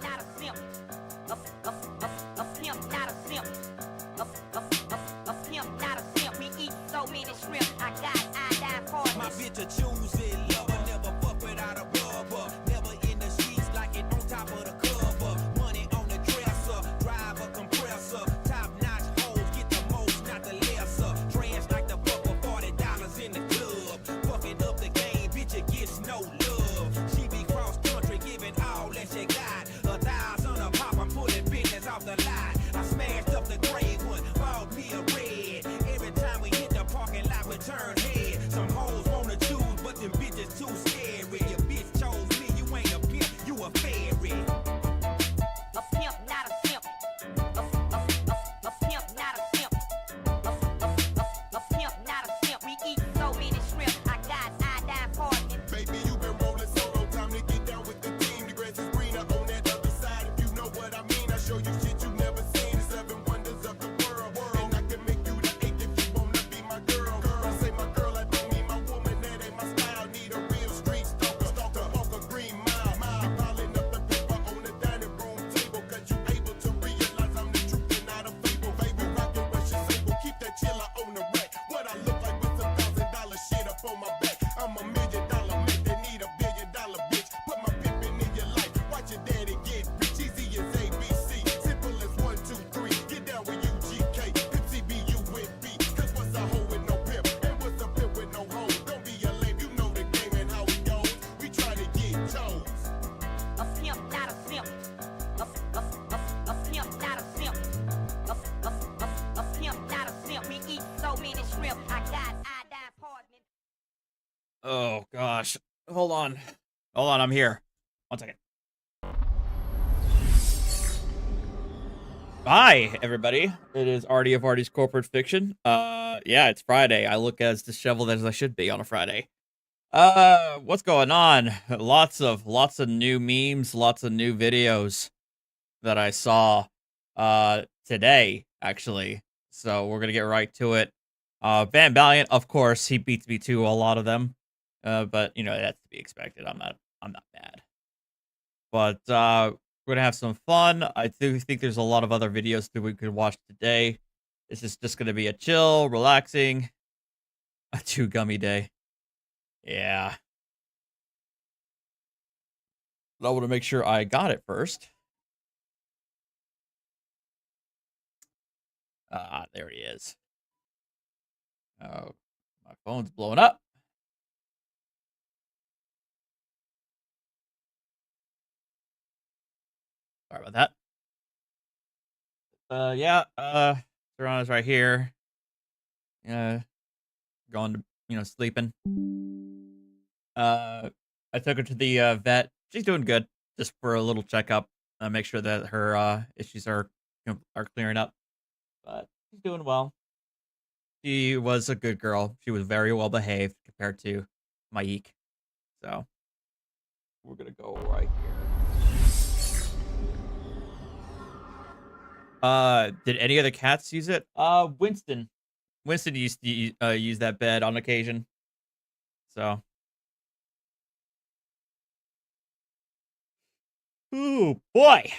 not a simp. A pimp, not a simp. A pimp, not a simp. We eat so many shrimp. I got iodine partners. My bitch a choosing lover, never fuck without a rubber. Never in the streets like it on top of the cover. Money on the dresser, drive a compressor. Top notch hoes get the most, not the lesser. Trash like the fuck for $40 in the club. Fucking up the game, bitch, it gets no love. She be cross country, giving all that she got. 1,000 a pop, I'm pulling business off the lot. I smashed up the gray one, bought me a red. Every time we hit the parking lot, we turn head. Some hoes wanna choose, but them bitches too scary. Your bitch chose me, you ain't a pimp, you a fairy. A pimp, not a simp. A pimp, not a simp. A pimp, not a simp. We eat so many shrimp. I got iodine partners. Baby, you been rolling solo, time to get down with the team. The grass is greener on that other side, if you know what I mean. I show you shit you never seen, the 7 wonders of the world. And I can make you the 8th if you wanna be my girl. I say my girl, I don't mean my woman, that ain't my style. Need a real street stalker, walk a green mile. Piling up the paper on the dining room table, cause you able to realize I'm the truth and not a fable. Baby, rockin' Russian sable, keep that chiller on the rack. What I look like with some $1,000 shit up on my back. I'm $1 million man, they need $1 billion bitch. Put my pimpin' in your life, watch your daddy get rich. Easy as ABC, simple as 1, 2, 3. Get down with UGK, Pimp CBU with B. Cause what's a hoe with no pimp, and what's a pimp with no hoe? Don't be a lame, you know the game and how it goes. We try to get chose. A pimp, not a simp. A pimp, not a simp. A pimp, not a simp. We eat so many shrimp. I got iodine partners. Oh gosh. Hold on. Hold on, I'm here. 1 second. Hi, everybody. It is Artie of Artie's Corporate Fiction. Yeah, it's Friday. I look as disheveled as I should be on a Friday. What's going on? Lots of new memes, lots of new videos that I saw today, actually. So we're gonna get right to it. Van Valiant, of course, he beats me to a lot of them. But you know, that's to be expected. I'm not bad. But we're gonna have some fun. I do think there's a lot of other videos that we could watch today. This is just gonna be a chill, relaxing, a chew gummy day. Yeah. But I want to make sure I got it first. There he is. Oh, my phone's blowing up. Sorry about that. Yeah, Serrano's right here. Going to, sleeping. I took her to the vet. She's doing good, just for a little checkup. Make sure that her issues are clearing up. But she's doing well. She was a good girl. She was very well behaved compared to my eek. So we're gonna go right here. Did any of the cats use it? Winston used to use that bed on occasion. So. Ooh, boy.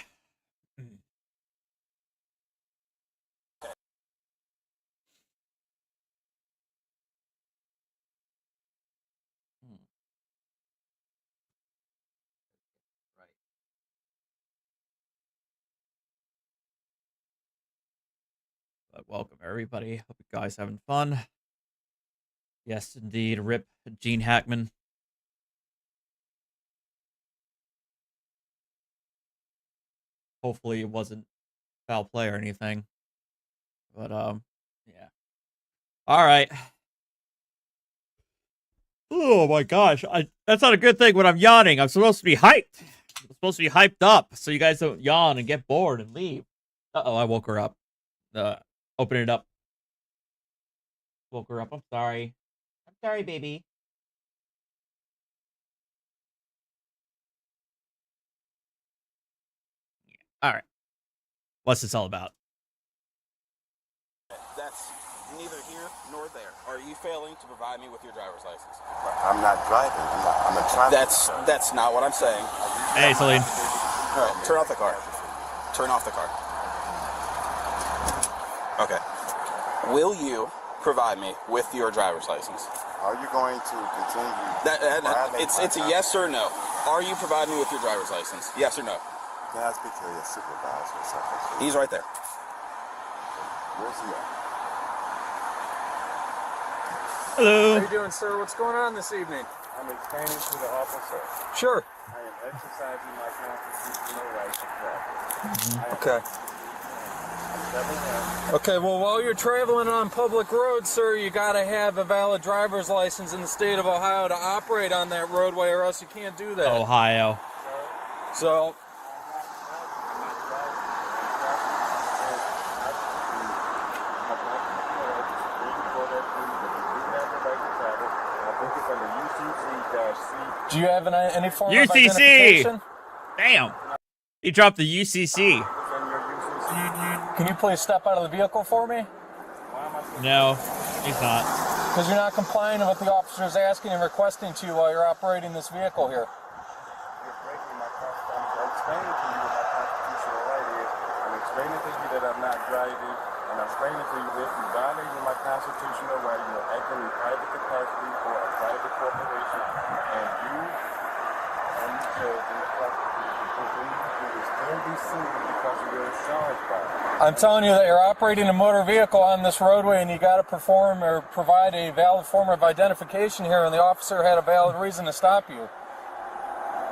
But welcome everybody. Hope you guys having fun. Yes, indeed. Rip Gene Hackman. Hopefully it wasn't foul play or anything. But yeah. All right. Oh my gosh. That's not a good thing when I'm yawning. I'm supposed to be hyped. I'm supposed to be hyped up so you guys don't yawn and get bored and leave. Uh-oh, I woke her up. Open it up. Woke her up. I'm sorry. I'm sorry, baby. All right. What's this all about? That's neither here nor there. Are you failing to provide me with your driver's license? I'm not driving. I'm a traffic. That's not what I'm saying. Hey, Celine. All right, turn off the car. Turn off the car. Okay. Will you provide me with your driver's license? Are you going to continue? It's a yes or no. Are you providing me with your driver's license? Yes or no? Can I speak to your supervisor or something? He's right there. Where's he at? Hello. How you doing, sir? What's going on this evening? I'm explaining to the officer. Sure. I am exercising my constitutional right to travel. Okay. Okay, well, while you're traveling on public roads, sir, you gotta have a valid driver's license in the state of Ohio to operate on that roadway, or else you can't do that. Ohio. So, do you have any form of UCC. identification? Damn. He dropped the UCC. Can you please step out of the vehicle for me? No, he's not. Because you're not complying with what the officer is asking and requesting to you while you're operating this vehicle here. You're breaking my constitution. I'm explaining to you what my constitutional right is. I'm explaining to you that I'm not driving, and I'm explaining to you this is violating my constitutional right. You're acting in private capacity for a private corporation, and you and the judge and the prosecutor will still be sued because of your insurance problem. I'm telling you that you're operating a motor vehicle on this roadway and you got to perform or provide a valid form of identification here, and the officer had a valid reason to stop you.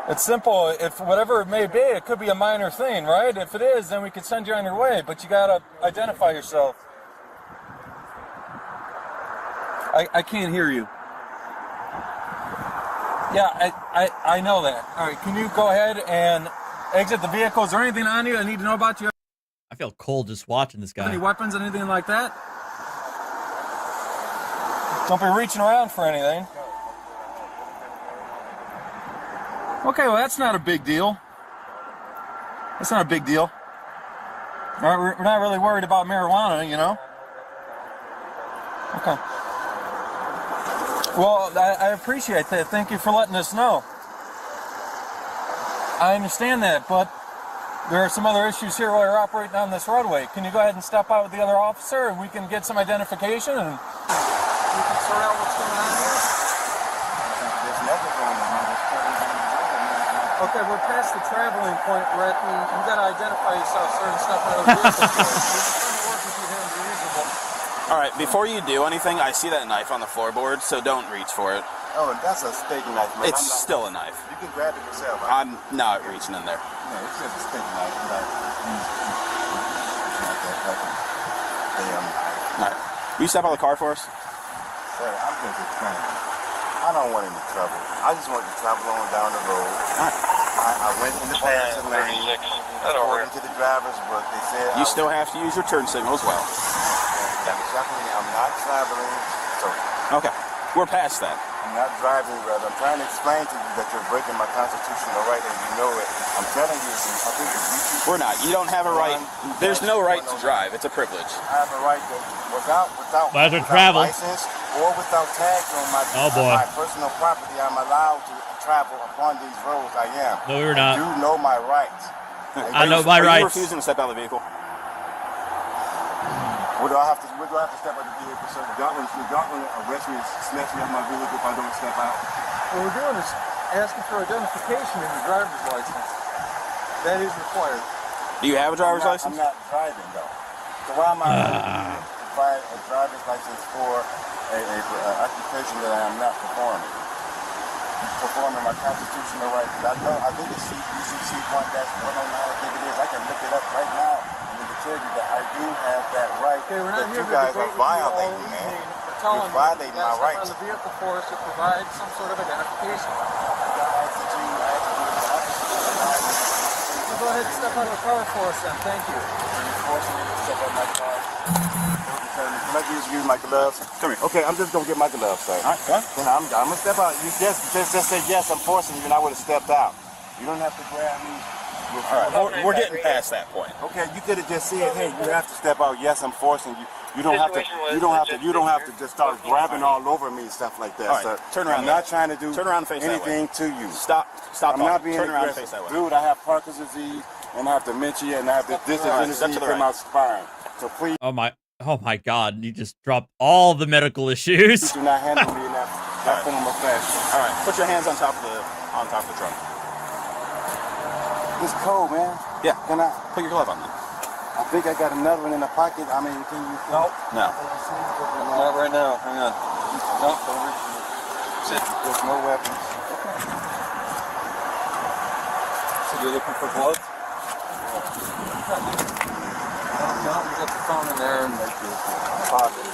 It's simple. If whatever it may be, it could be a minor thing, right? If it is, then we could send you on your way, but you got to identify yourself. I can't hear you. Yeah, I know that. All right, can you go ahead and exit the vehicle? Is there anything on you I need to know about you? I feel cold just watching this Any guy. weapons, anything like that? Don't be reaching around for anything. Okay, well, that's not a big deal. That's not a big deal. All right, we're not really worried about marijuana, you know? Okay. Well, I appreciate that. Thank you for letting us know. I understand that, but there are some other issues here while you're operating on this roadway. Can you go ahead and step out with the other officer and we can get some identification and we can sort out what's going on here? There's nothing going on. Okay, we're past the traveling point, Brett. You got to identify yourself, sir, and step out of the vehicle. We're just trying to work with you here and be reasonable. All right, before you do anything, I see that knife on the floorboard, so don't reach for it. Oh, that's a steak knife, man. It's still a knife. You can grab it yourself. I'm not reaching in there. No, it's just a steak knife. Like, damn knife. All right. Will you step out of the car for us? Sir, I'm just explaining. I don't want any trouble. I just want to travel on down the road. All right. I went in the passenger lane. According to the driver's book, they said You still have to use your turn signal as well. I'm not traveling. So Okay. We're past that. I'm not driving, brother. I'm trying to explain to you that you're breaking my constitutional right, and you know it. I'm telling you, I think it's YouTube. We're not. You don't have a right. There's no right to drive. It's a privilege. I have a right to, without But to travel. license or without tags on my, Oh, boy. my personal property, I'm allowed to travel upon these roads. I am. No, you're not. You know my rights. I know my Are you rights. refusing to step out of the vehicle? Where do I have to step out of the vehicle, sir? Y'all gonna arrest me and snatch me out of my vehicle if I don't step out? What we're doing is asking for identification in your driver's license. That is required. Do you have a driver's license? I'm not driving, though. So why am I provide a driver's license for a occupation that I am not performing? Performing my constitutional right. I think it's UCC 1-109, I think it is. I can look it up right now and tell you that I do have that right. Okay, we're not that here you to guys debate are with you all violating, evening. man. We're telling You're you violating that my step rights. on the vehicle for us to provide some sort of identification. I ask that you provide me. So go ahead and step out of the car for us then. Thank you. You're forcing me to step out my car. Can I use my gloves? Come here. Okay, I'm just gonna get my gloves, sir. All right, go ahead. Then I'm gonna step out. You just say yes, I'm forcing you, and I would have stepped out. You don't have to grab me. All right, we're getting past that point. Okay, you could have just said, "Hey, you have to step out." Yes, I'm forcing you. You don't have to. You don't have to. You don't have to just start grabbing all over me and stuff like that, All right, sir. turn around I'm that not way. trying to do Turn around and face that anything to you. Stop I'm not talking. being Turn around and aggressive. face that way. Dude, I have Parkinson's disease and I have dementia and I have this All right, disease step to the in right. my spine. So please Oh my God! You just dropped all the medical issues. do not handle me in that form of fashion. All right, put your hands on top of the truck. It's cold, man. Yeah. Can I? Put your glove on then. I think I got another one in the pocket. I mean, can you? Nope. No. Not right now. Hang on. Nope. Don't reach. Sit. There's no weapons. So you're looking for gloves? No, you got the phone in there and make your pocket.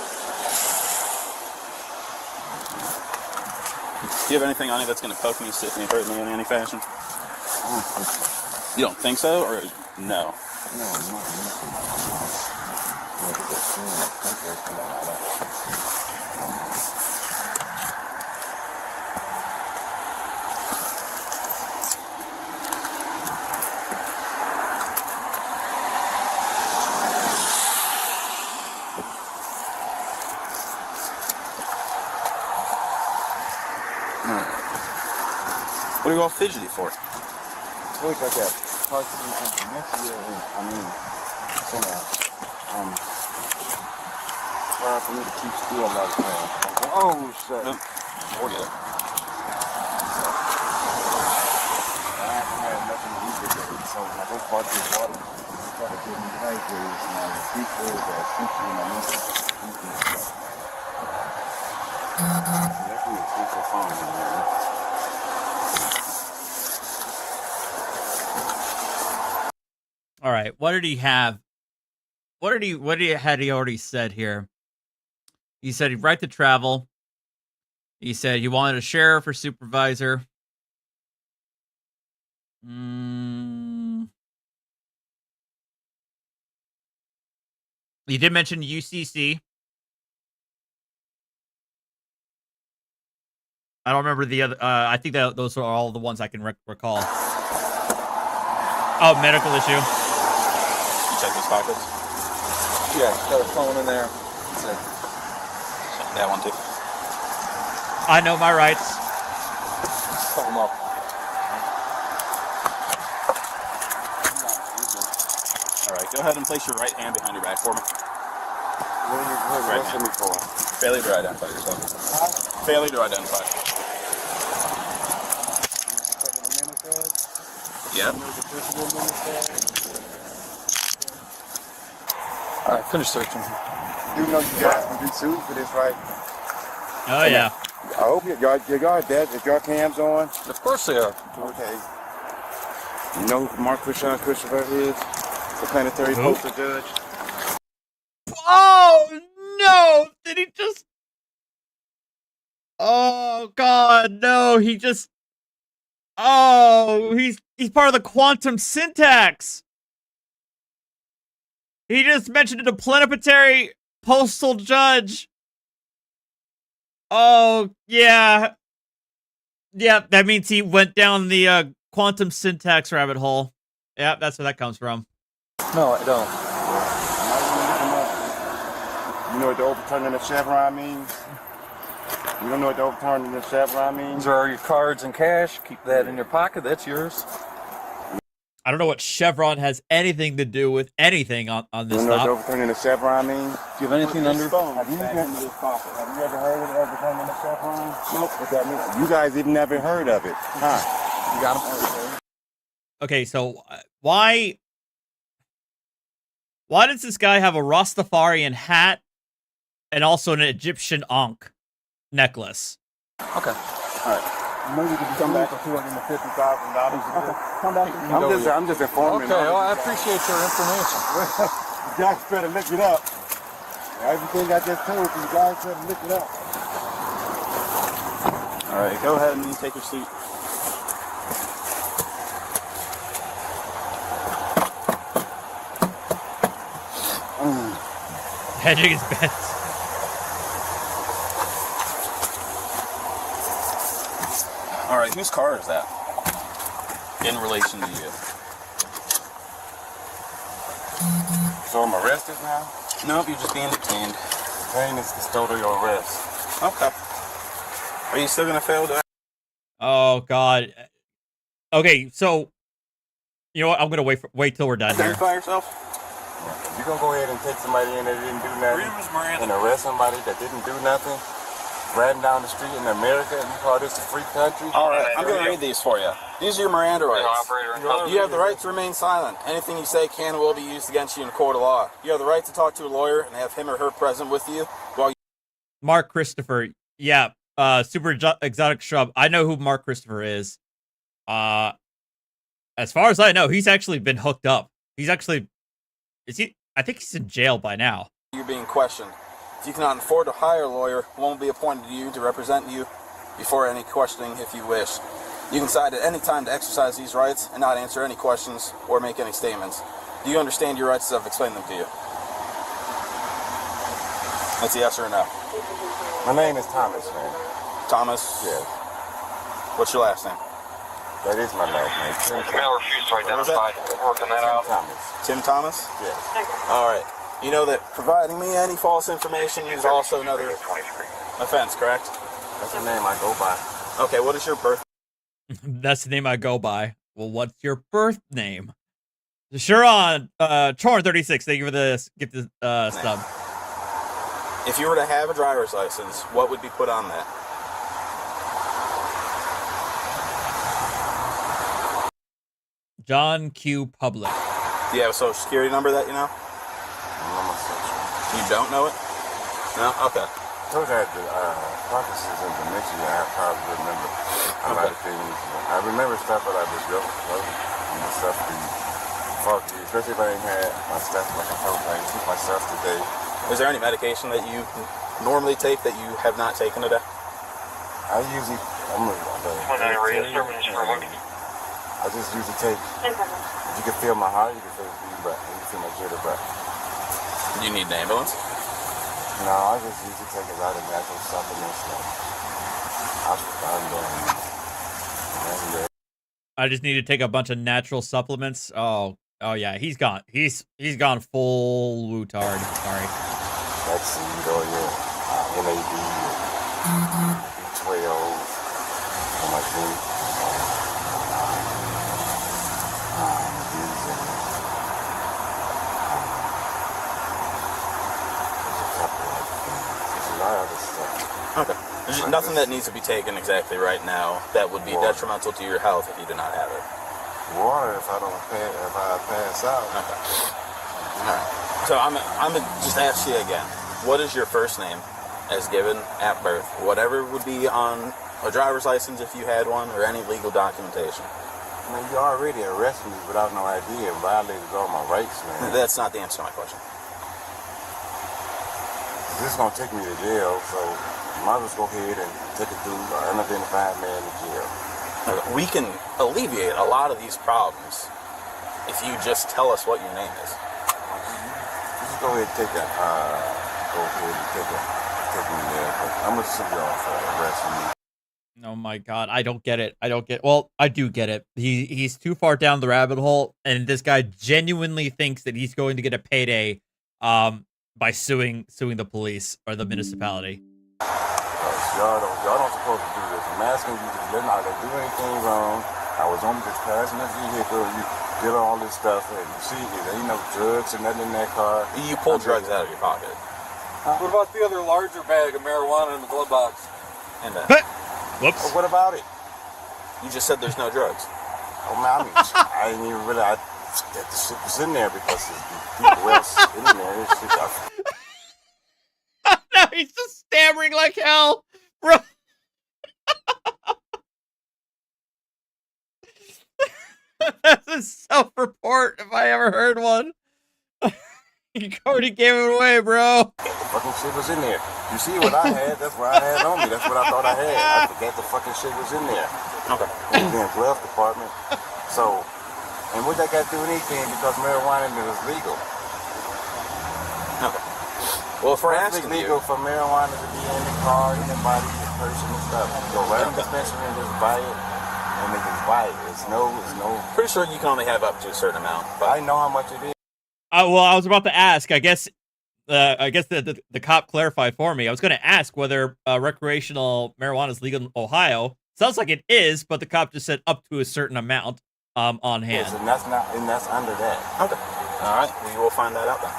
Do you have anything on you that's going to poke me, stick me, hurt me in any fashion? You don't think so, or no? What are you all fidgety for? Look like that. Parkinson's and dementia, I mean, hard for me to keep still like that. Oh, shit. No. Forget it. I haven't had nothing to eat today, so I just bought this water. Try to give me hydrated, and I deep froze that sushi and I need to eat this stuff. That's me, it's so fun, man. All right, what did he have? What had he already said here? He said he'd right to travel. He said he wanted a sheriff or supervisor. He did mention UCC. I don't remember the other. I think that those are all the ones I can recall. Oh, medical issue. Check his pockets. Yeah, got a phone in there. That's it. Check that one too. I know my rights. Call them up. All right, go ahead and place your right hand behind your back for me. What are you arresting me for? Failure to identify yourself. Failure to identify. Yep. All right, finish searching. You know you guys can be sued for this, right? Oh yeah. I hope you got that. If your cam's on, Of course they are. okay. You know who Mark Christopher is? The planetary Nope. postal judge. Oh no! Did he just? Oh God, no! He just. Oh, he's part of the quantum syntax. He just mentioned it, a planetary postal judge. Oh yeah, yeah. That means he went down the quantum syntax rabbit hole. Yeah, that's where that comes from. No, I don't. You know what the overturning the chevron means? You don't know what the overturning the chevron means? These are your cards and cash. Keep that in your pocket. That's yours. I don't know what Chevron has anything to do with anything on You this don't know what the stuff. overturning the chevron means? Do you have anything under? Have you ever heard of the overturning the chevron? Nope. What that means? You guys even never heard of it, huh? You got them? Okay, so why does this guy have a Rastafarian hat and also an Egyptian Ankh necklace? Okay. All right. Maybe you can come back for $250,000. Come back. I'm just informing. Okay, well, I appreciate your information. You guys better look it up. Everything I just told you, you guys better look it up. All right, go ahead and take your seat. Hedging his bets. All right, whose car is that? In relation to you. So I'm arrested now? Nope, you're just being detained. Pain is custodial arrest. Okay. Are you still gonna fail to? Oh God. Okay, so you know what? I'm gonna wait till we're done here. Identify yourself. Yeah. You gonna go ahead and take somebody in that didn't do nothing and arrest somebody that didn't do nothing, riding down the street in America, and you call this a free country? All right, I'm going to read these for you. These are your Miranda rights. You have the right to remain silent. Anything you say can and will be used against you in a court of law. You have the right to talk to a lawyer and have him or her present with you while you... Mark Christopher, yeah, super exotic shrub. I know who Mark Christopher is. As far as I know, he's actually been hooked up. He's actually, I think he's in jail by now. You're being questioned. If you cannot afford to hire a lawyer, one will be appointed to you to represent you before any questioning if you wish. You can decide at any time to exercise these rights and not answer any questions or make any statements. Do you understand your rights as I've explained them to you? That's a yes or a no. My name is Thomas, man. Thomas? Yes. What's your last name? That is my last name. The male refused to identify. Working that out. Thomas. Tim Thomas? Yes. All right. You know that providing me any false information is also another offense, correct? That's the name I go by. Okay, what is your birth? That's the name I go by. Well, what's your birth name? Sharon, Chorn36, thank you for the gift sub. If you were to have a driver's license, what would be put on that? John Q. Public. Do you have a social security number that you know? I'm a social. You don't know it? No? Okay. I told you I had the Parkinson's and dementia. I probably remember a lot of things. I remember stuff, but I just go. And stuff be foggy, especially if I ain't had my stuff like I told you. I keep my stuff today. Is there any medication that you normally take that you have not taken today? I usually, I just usually take, you can feel my heart, you can feel the beat, but you can feel my jitter, but. Do you need an ambulance? No, I just usually take a lot of natural supplements, like ashwagandha and I just need to take a bunch of natural supplements. Oh yeah, he's gone. He's gone full Wutard. Sorry. That's seed oil, NAD, B12, for my drink. Okay. There's nothing that needs to be taken exactly right now that would be detrimental to your health if you do not have it. Water if I pass out. Okay. All right. So I'm gonna just ask you again. What is your first name as given at birth? Whatever would be on a driver's license if you had one, or any legal documentation. I mean, you already arrested me without no idea and violated all my rights, man. That's not the answer to my question. This is gonna take me to jail, so you might as well go ahead and take a dude or unidentified man to jail. We can alleviate a lot of these problems if you just tell us what your name is. Just go ahead and take that. Go ahead and take me there. But I'm gonna sue y'all for arresting me. Oh my God, I don't get it. Well, I do get it. He's too far down the rabbit hole, and this guy genuinely thinks that he's going to get a payday, by suing the police or the municipality. Y'all don't supposed to do this. I'm asking you to let me know. I didn't do anything wrong. I was only just passing the vehicle. You did all this stuff, and you see, there ain't no drugs or nothing in that car. You pulled drugs out of your pocket. What about the other larger bag of marijuana in the glove box? And Whoops. Well, what about it? You just said there's no drugs. Oh man, I didn't even really. That the shit was in there because there's people else in there. This shit, No, he's just stammering like hell, bro. That's a self-report if I ever heard one. You already gave it away, bro. the fucking shit was in there. You see what I had? That's what I had on me. That's what I thought I had. I forgot the fucking shit was in there. Okay. In the glove department. So, and what that got to do with anything because marijuana is legal. Okay. Well, if we're It's asking legal you, for marijuana to be in the car, in the body, the person and stuff. You go right in the dispensary and just buy it, and they just buy it. It's no. pretty sure you can only have up to a certain amount. But I know how much it is. Well, I was about to ask. I guess the cop clarified for me. I was going to ask whether recreational marijuana is legal in Ohio. Sounds like it is, but the cop just said up to a certain amount on hand. Yes, and that's under that. Okay. All right. We will find that out then.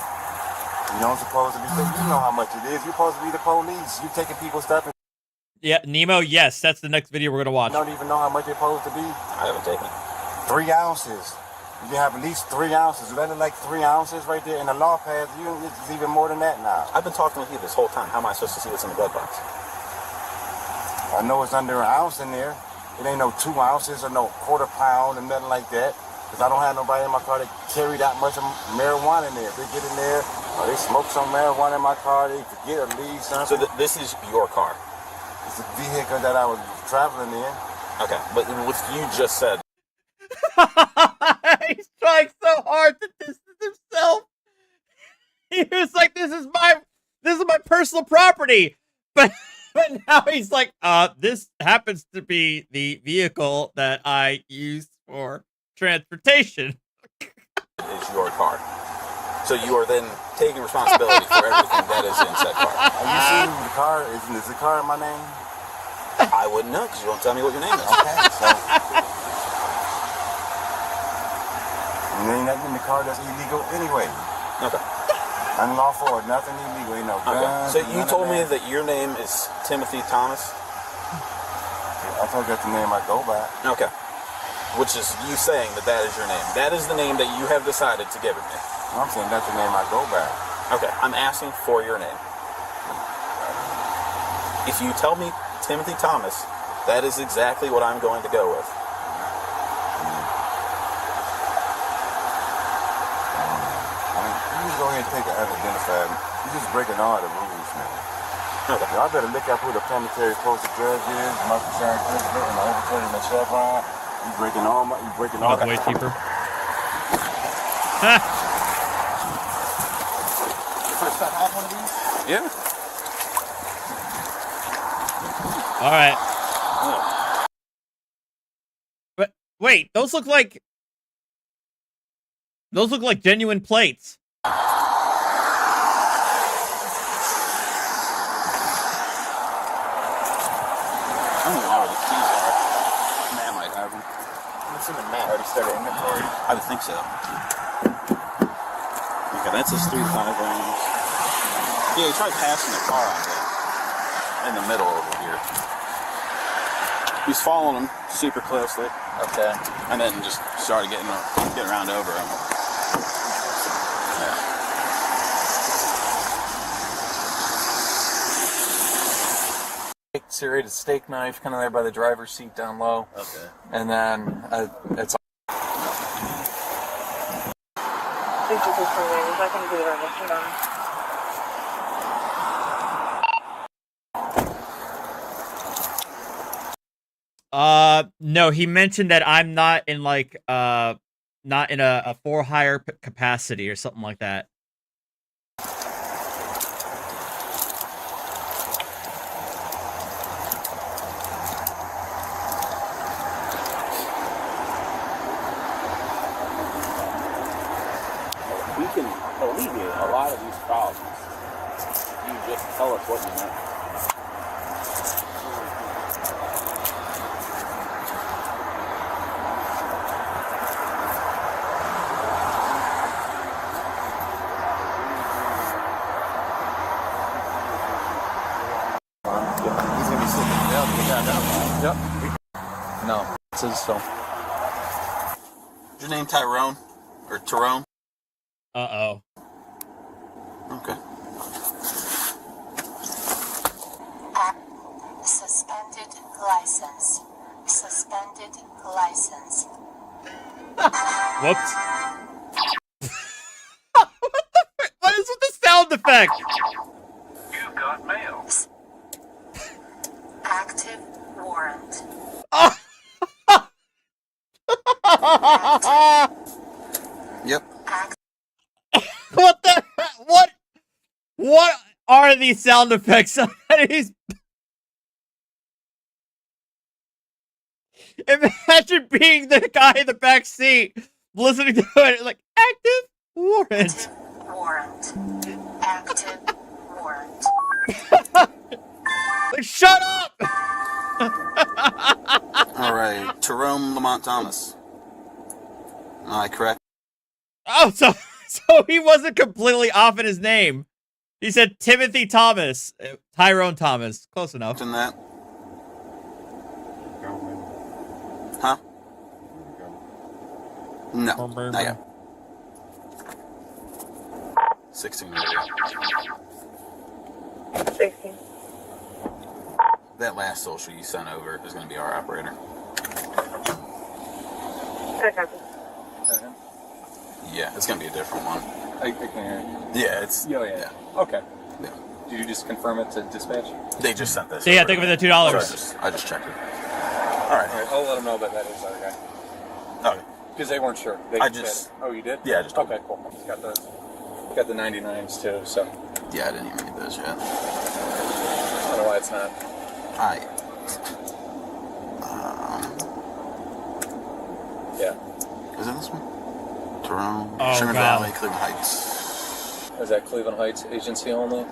You don't supposed to be. You know how much it is. You're supposed to be the police. You taking people's stuff and Yeah, Nemo. Yes, that's the next video we're gonna watch. you don't even know how much it's supposed to be. I haven't taken it. 3 ounces. You can have at least 3 ounces. Is that like 3 ounces right there? In the law pass, it's even more than that now. I've been talking with you this whole time. How am I supposed to see what's in the glove box? I know it's under an ounce in there. It ain't no 2 ounces or no quarter pound or nothing like that. Because I don't have nobody in my car that carry that much of marijuana in there. If they get in there or they smoke some marijuana in my car, they forget or leave something. So this is your car? It's a vehicle that I was traveling in. Okay, but what you just said. He's trying so hard to distance himself. He was like, "This is my personal property," but now he's like, "This happens to be the vehicle that I use for transportation." It's your car. So you are then taking responsibility for everything that is in said car. Are you seeing the car? Is the car in my name? I wouldn't know because you don't tell me what your name is. Okay, so. And there ain't nothing in the car that's illegal anyway. Okay. Unlawful or nothing illegal, you know. Okay. Guns, So you told me that your name is Timothy Thomas? I told you that's the name I go by. Okay. Which is you saying that is your name. That is the name that you have decided to give it me. I'm saying that's the name I go by. Okay. I'm asking for your name. If you tell me Timothy Thomas, that is exactly what I'm going to go with. You just go ahead and take an unidentified. You're just breaking all the rules, man. Okay. I better look up who the planetary posted judge is, Mark Sharon President, and the overturning the Chevron. You breaking all Oh, way cheaper. First time I have one of these? Yeah. All right. But wait, those look like genuine plates. I don't know where the keys are. Matt might have them. What's in the map? Already started inventory. I would think so. Okay, that's his 3 5 rounds. Yeah, he tried passing the car on me in the middle over here. He's following him super closely. Okay. And then just started getting around over him. Yeah. Serrated steak knife, kind of there by the driver's seat down low. Okay. And then it's. No, he mentioned that I'm not in like not in a for hire capacity or something like that. We can alleviate a lot of these problems. You just tell us what you know. He's gonna be sitting down. Yep. No, it says so. Is your name Tyrone? Or Tyrone? Uh-oh. Okay. Suspended license. Suspended license. Whoops. What is with the sound effect? You got mail. Active warrant. Yep. What the? What are these sound effects? Imagine being the guy in the back seat listening to it like active Warrant. Warrant. Active warrant. Like, shut up! All right, Jerome Lamont Thomas. Am I correct? Oh, so he wasn't completely off in his name. He said Timothy Thomas. Tyrone Thomas. Close enough. In that? Huh? No, not yet. 16. 16. That last social you sent over is going to be our operator. Okay. Yeah, it's going to be a different one. I can't hear you. Yeah, it's... Yeah. Okay. Yeah. Did you just confirm it to dispatch? They just sent this. So yeah, over. think of it the $2. So I just checked it. All right. All right, I'll let them know that that is our guy. Okay. Because they weren't sure. They I said- just- Oh, you did? Yeah, I just- Okay, cool. Got the 99s too, so Yeah, I didn't even read those yet. I don't know why it's not. Yeah. Is it this one? Jerome, Oh, Sherman God. Valley, Cleveland Heights. Is that Cleveland Heights agency only?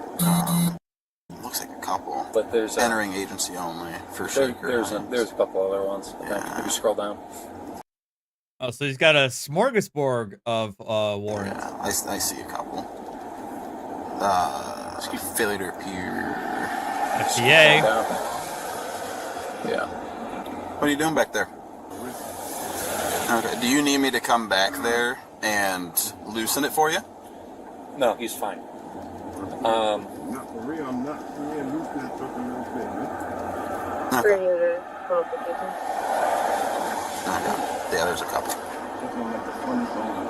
Looks like a couple. But there's Entering agency only for Shaker. there's Heights. a couple other ones. I think. Yeah. If you scroll down. Oh, so he's got a smorgasbord of warrants. Yeah, I see a couple. Failure to appear. FDA. Down. Yeah. What are you doing back there? Okay. Do you need me to come back there and loosen it for you? No, he's fine. Not for real, I'm not for real. Loose that truck a little bit, man. For you to qualification. Okay. Yeah, there's a couple. Just on like the funny thing.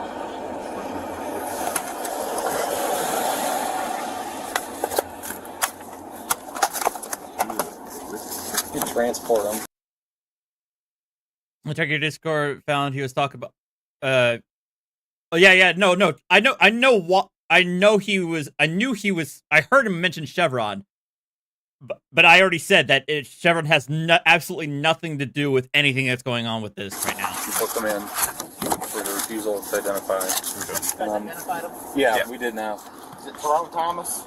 You transport him. I check your Discord. Found he was talking about. Oh yeah. No. I know what. I knew he was. I heard him mention Chevron. But I already said that Chevron has absolutely nothing to do with anything that's going on with this right now. You booked them in for the refusal to identify. Identified him. Yeah, we did now. Is it Jerome Thomas?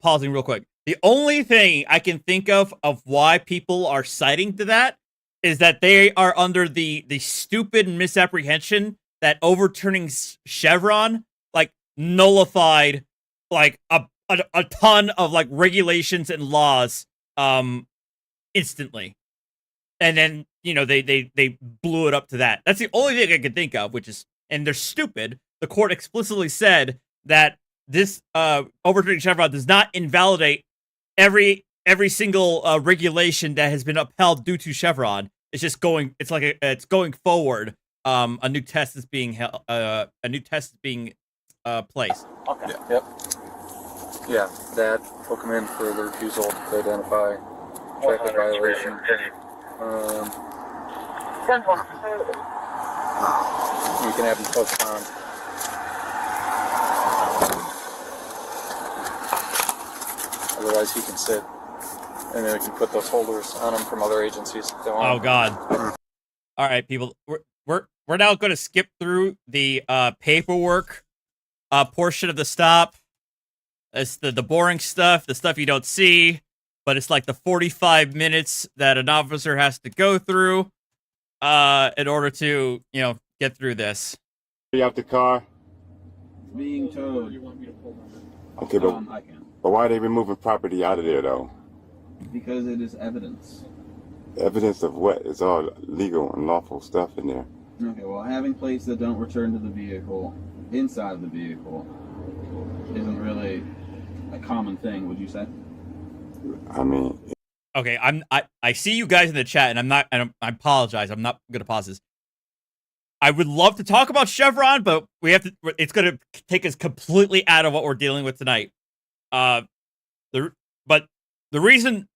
Pausing real quick. The only thing I can think of why people are citing to that is that they are under the stupid misapprehension that overturning Chevron like nullified like a ton of like regulations and laws instantly, and then they blew it up to that. That's the only thing I can think of, which is, and they're stupid. The court explicitly said that this overturning Chevron does not invalidate every single regulation that has been upheld due to Chevron. It's just going. It's going forward. A new test is being held. A new test is being placed. Okay. Yep. Yeah, that book him in for the refusal to identify. Traffic violation. 10-1. You can have him postponed. Otherwise, he can sit, and then we can put those holders on him from other agencies if they want. Oh God! All right, people, we're now going to skip through the paperwork portion of the stop. It's the boring stuff, the stuff you don't see, but it's like the 45 minutes that an officer has to go through in order to get through this. You out the car? Being towed. Okay, but I can. but why are they removing property out of there though? Because it is evidence. Evidence of what? It's all legal and lawful stuff in there. Okay, well, having plates that don't return to the vehicle, inside of the vehicle, isn't really a common thing, would you say? I mean, Okay, I see you guys in the chat, and I apologize. I'm not going to pause this. I would love to talk about Chevron, but it's going to take us completely out of what we're dealing with tonight. But the reason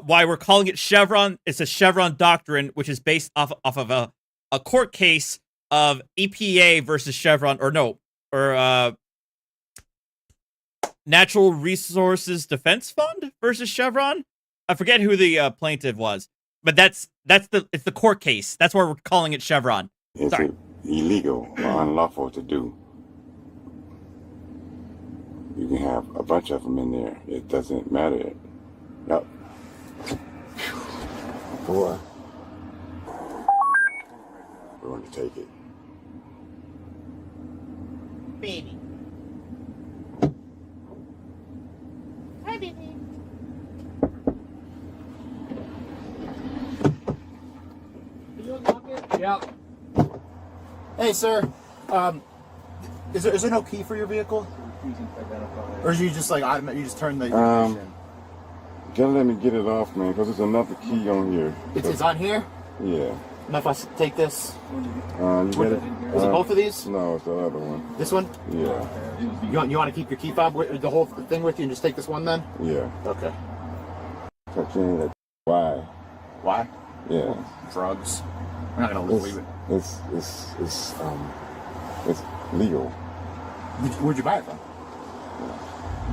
why we're calling it Chevron is a Chevron doctrine, which is based off of a court case of EPA versus Chevron, or Natural Resources Defense Fund versus Chevron. I forget who the plaintiff was, but it's the court case. That's why we're calling it Chevron. it's Sorry. illegal or unlawful to do. You can have a bunch of them in there. It doesn't matter. Yep. Boy. We're going to take it. Baby. Hi, baby. Yeah. Hey, sir. Is there no key for your vehicle? Or is you just like you just turn the ignition? Gotta let me get it off, man, because there's another key on here. It's on here? Yeah. And if I take this? You get it? Is it both of these? No, it's the other one. This one? Yeah. You want to keep your key fob with the whole thing with you and just take this one then? Yeah. Okay. Why? Why? Yeah. Drugs. We're not gonna leave it. It's legal. Where'd you buy it from?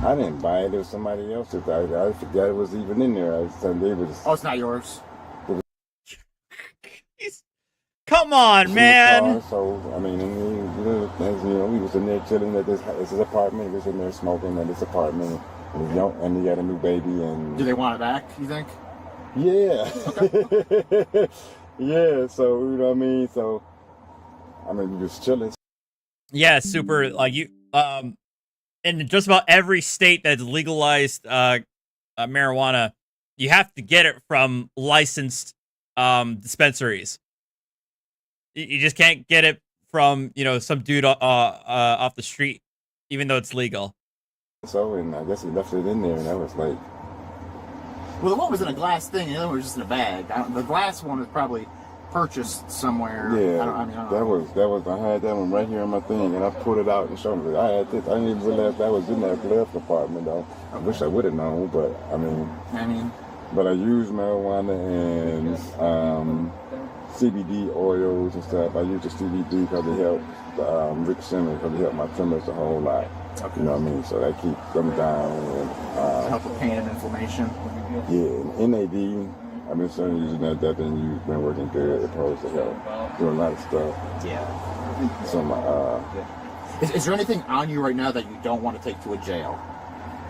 I didn't buy it. It was somebody else's. I forgot it was even in there. Oh, it's not yours. Come on, man. So I mean, we was in there chilling at his apartment. We was in there smoking at his apartment, and he got a new baby. And do they want it back? You think? Yeah. Okay. Yeah. So you know what I mean. So I mean, we was chilling. Yeah, super. Like you, in just about every state that's legalized marijuana, you have to get it from licensed dispensaries. You just can't get it from some dude off the street, even though it's legal. So, and I guess he left it in there, and I was like, well, the one was in a glass thing, and the other one was just in a bag. The glass one was probably purchased somewhere. Yeah, I don't know. that was. I had that one right here on my thing, and I pulled it out and showed him. I had this. I didn't even realize that was in that glove compartment, though. I wish I would have known, but I mean. But I use marijuana and CBD oils and stuff. I use the CBD because it helps Rick Simmons, because it helped my tremors a whole lot. Okay. You know what I mean? So that keep them down. And, help with pain and inflammation. Yeah, and NAD. I've been starting using that and you've been working good opposed to help. Doing a lot of stuff. Yeah. So is there anything on you right now that you don't want to take to a jail?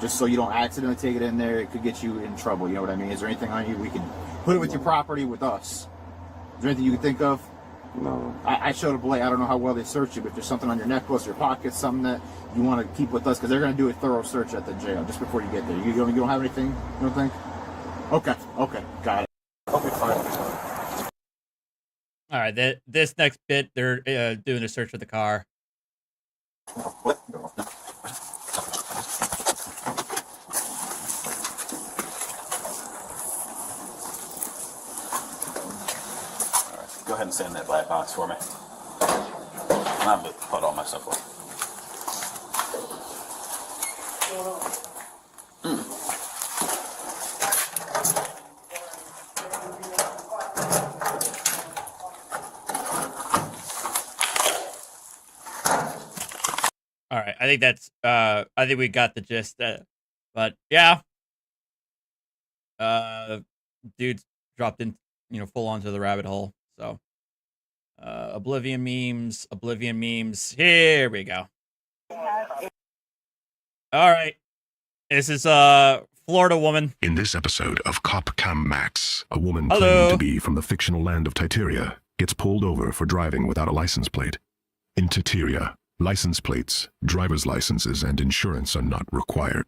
Just so you don't accidentally take it in there, it could get you in trouble, you know what I mean? Is there anything on you we can put it with your property with us? Is there anything you can think of? No. I showed a Blake, I don't know how well they search you, but if there's something on your necklace, your pockets, something that you want to keep with us, because they're going to do a thorough search at the jail just before you get there. You don't have anything, you don't think? Okay, got it. Okay, fine. All right, this next bit, they're doing a search of the car. What? Go ahead and send that black box for me. I'm going to put all my stuff away. All right, I think that's I think we got the gist. But yeah, dude's dropped in, full onto the rabbit hole. So, Oblivion memes. Here we go. All right, this is Florida woman. In this episode of Cop Cam Max, a woman Hello. claiming to be from the fictional land of Titeria gets pulled over for driving without a license plate. In Titeria, license plates, driver's licenses, and insurance are not required.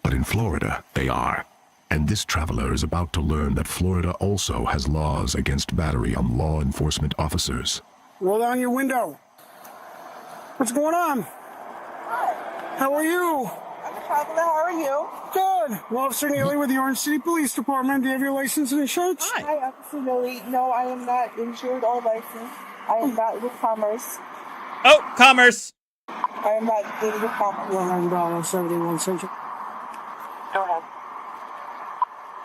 But in Florida, they are. And this traveler is about to learn that Florida also has laws against battery on law enforcement officers. Roll down your window. What's going on? Hi. How are you? I'm a traveler. How are you? Good. Well, Officer Neely with the Orange City Police Department. Do you have your license and insurance? Hi, Officer Neely. No, I am not insured or licensed. I am not with Commerce. Oh, Commerce. I am not dealing with Commerce. $100.71 Central. Go ahead.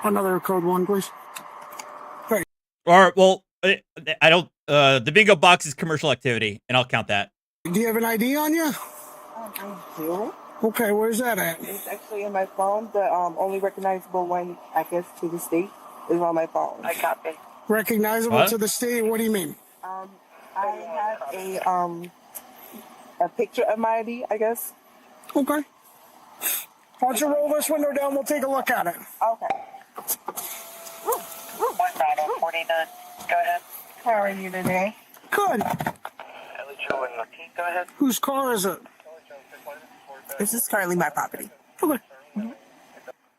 Another code 1, please. Great. Or well, I don't. The bingo box is commercial activity, and I'll count that. Do you have an ID on you? I do. Okay, where's that at? It's actually in my phone. The only recognizable one, I guess, to the state is on my phone. I copy. Recognizable What? to the state? What do you mean? I have a picture of my ID, I guess. Okay. Why don't you roll this window down? We'll take a look at it. Okay. 1949. Go ahead. How are you today? Good. Go ahead. Whose car is it? This is currently my property. Okay.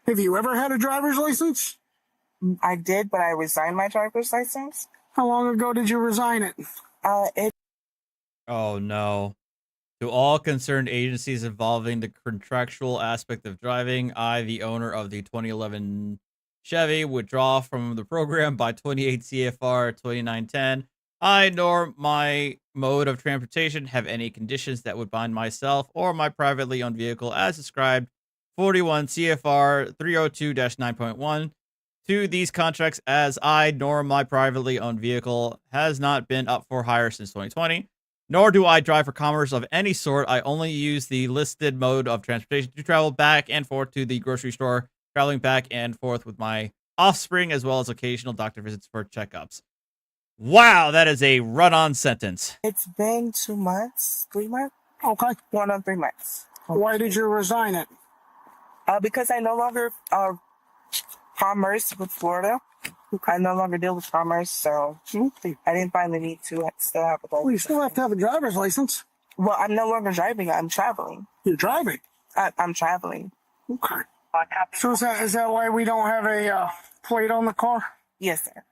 Have you ever had a driver's license? I did, but I resigned my driver's license. How long ago did you resign it? Oh no. To all concerned agencies involving the contractual aspect of driving, I, the owner of the 2011 Chevy, withdraw from the program by 28 CFR 2910. I nor my mode of transportation have any conditions that would bind myself or my privately owned vehicle as described 41 CFR 302-9.1 to these contracts, as I nor my privately owned vehicle has not been up for hire since 2020, nor do I drive for commerce of any sort. I only use the listed mode of transportation to travel back and forth to the grocery store, traveling back and forth with my offspring, as well as occasional doctor visits for checkups. Wow, that is a run-on sentence. It's been 2 months, 3 months. Okay. 1 or 3 months. Why did you resign it? Because I no longer commerce with Florida. I no longer deal with commerce, so I didn't find the need to still have a Well, you still have to have a driver's license. Well, I'm no longer driving. I'm traveling. You're driving? I'm traveling. Okay. So is that why we don't have a plate on the car? Yes, sir.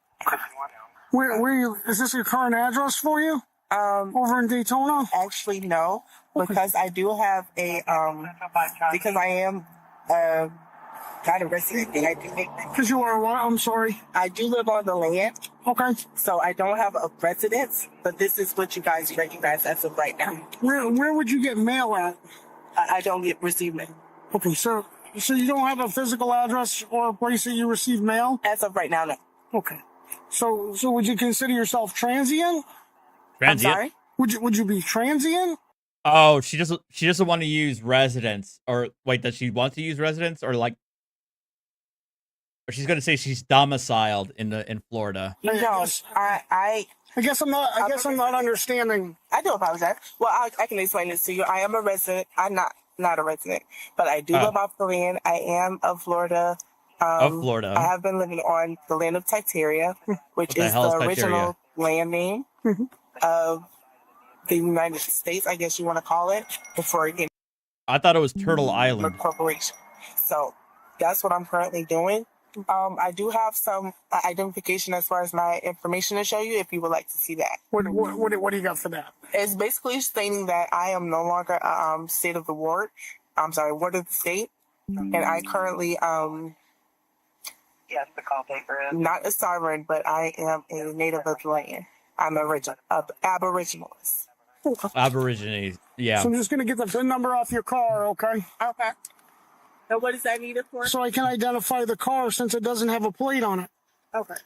Where you? Is this your current address for you? Over in Daytona? Actually, no, because I do have a because I am not a resident. I do. Because you are what? I'm sorry. I do live on the land. Okay. So I don't have a residence, but this is what you guys recognize as of right now. Where would you get mail at? I don't receive mail. Okay, so you don't have a physical address or a place that you receive mail? As of right now, no. Okay. So would you consider yourself transient? Transient? I'm sorry? Would you be transient? Oh, she doesn't want to use residence. Or wait, does she want to use residence? Or like, or she's gonna say she's domiciled in Florida. No, I guess I'm not understanding. I do apologize. Well, I can explain this to you. I am a resident. I'm not a resident, but I do live off the land. I am of Florida. Of Florida. I have been living on the land of Titeria, which is the original land name of the United States, I guess you want to call it, before it came. I thought it was Turtle Island. Corporation. So that's what I'm currently doing. I do have some identification as far as my information to show you if you would like to see that. What do you got for that? It's basically stating that I am no longer state of the ward. I'm sorry, ward of the state. And I currently Yes, the call paper is. not a sovereign, but I am a native of the land. I'm aboriginalist. Aborigines, yeah. So I'm just going to get the VIN number off your car, okay? Okay. So what is that needed for? So I can identify the car since it doesn't have a plate on it. Okay.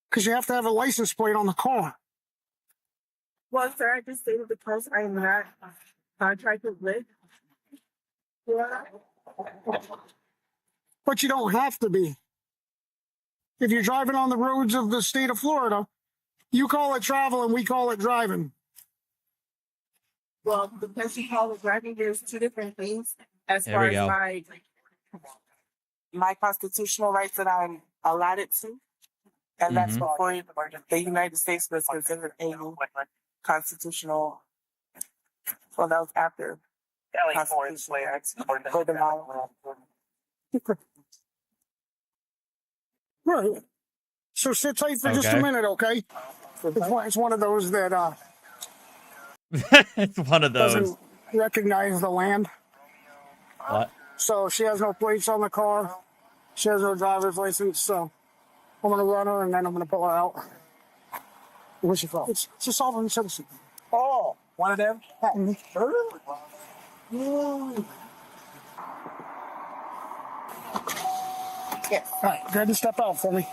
Because you have to have a license plate on the car. Well, sir, I just stated because I am not contracted with. But you don't have to be. If you're driving on the roads of the state of Florida, you call it travel and we call it driving. Well, because you call it driving, there's two different things as There far we as go. my constitutional rights that I'm allotted to. And that's before the United States was considered a constitutional. Well, that was after. Right. So sit tight for just a minute, okay? It's one of those that It's one of those. doesn't recognize the land. What? So she has no plates on the car. She has no driver's license. So I'm gonna run her and then I'm gonna pull her out. What's your fault? It's a sovereign citizen. Oh, one of them? Yes. All right, go ahead and step out for me.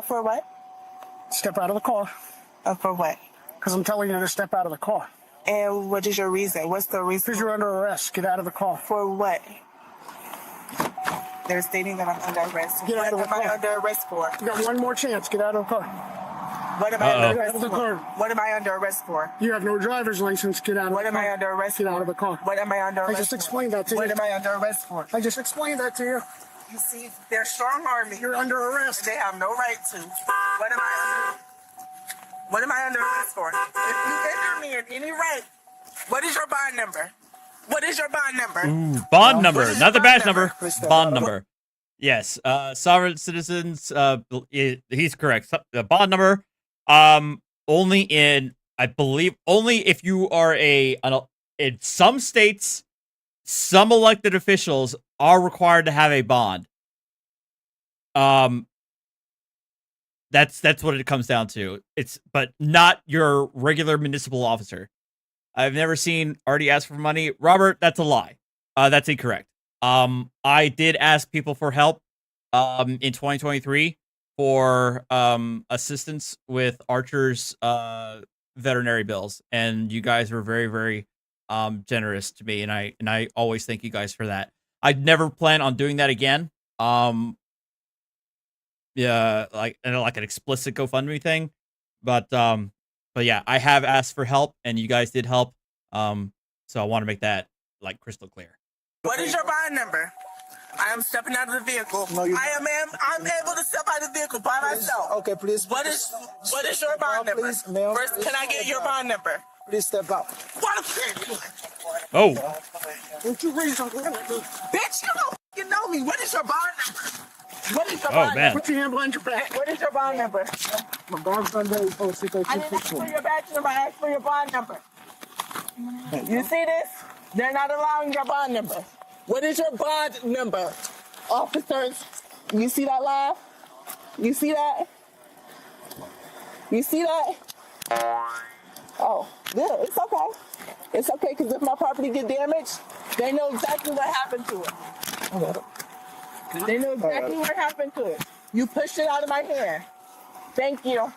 For what? Step out of the car. For what? Because I'm telling you to step out of the car. And what is your reason? What's the reason? Because you're under arrest. Get out of the car. For what? They're stating that I'm under arrest. Get out of the What am I car. under arrest for? You got one more chance. Get out of the car. What am I under arrest Out of the for? car. What am I under arrest for? You have no driver's license. Get out of What the am car. I under arrest Get for? out of the car. What am I under I arrest just for? explained that to What you. am I under arrest for? I just explained that to you. You see, they're strong arming. You're under arrest. They have no right to. What am I under arrest for? If you injure me in any right, what is your bond number? What is your bond number? Ooh, bond number, is not the your badge bond number. number? Bond number. Yes. Sovereign citizens. He's correct. The bond number. Only in, I believe, only if you are in some states, some elected officials are required to have a bond. That's what it comes down to. But not your regular municipal officer. I've never seen Artie ask for money. Robert, that's a lie. That's incorrect. I did ask people for help in 2023 for assistance with Archer's veterinary bills, and you guys were very, very generous to me, and I always thank you guys for that. I'd never plan on doing that again. Yeah, like an explicit GoFundMe thing, but yeah, I have asked for help, and you guys did help. So I want to make that like crystal clear. What is your bond number? I am stepping out of the vehicle. No, I'm able to step out of the vehicle by myself. Okay, please. What is your bond number? Please, ma'am. First, can I get your bond number? Please step out. Oh, Don't you raise your hand. Bitch, you don't fucking know me. What is your bond number? What is your oh bond man. Put your hand behind your back. What is your bond number? My dog's under I didn't ask for your badge number. I asked for your bond number. You see this? They're not allowing your bond number. What is your bond number? Officers, you see that laugh? You see that? You see that? Oh, good. It's okay. It's okay, because if my property get damaged, they know exactly what happened to it. They know exactly what happened to it. You pushed it out of my hand. Thank you.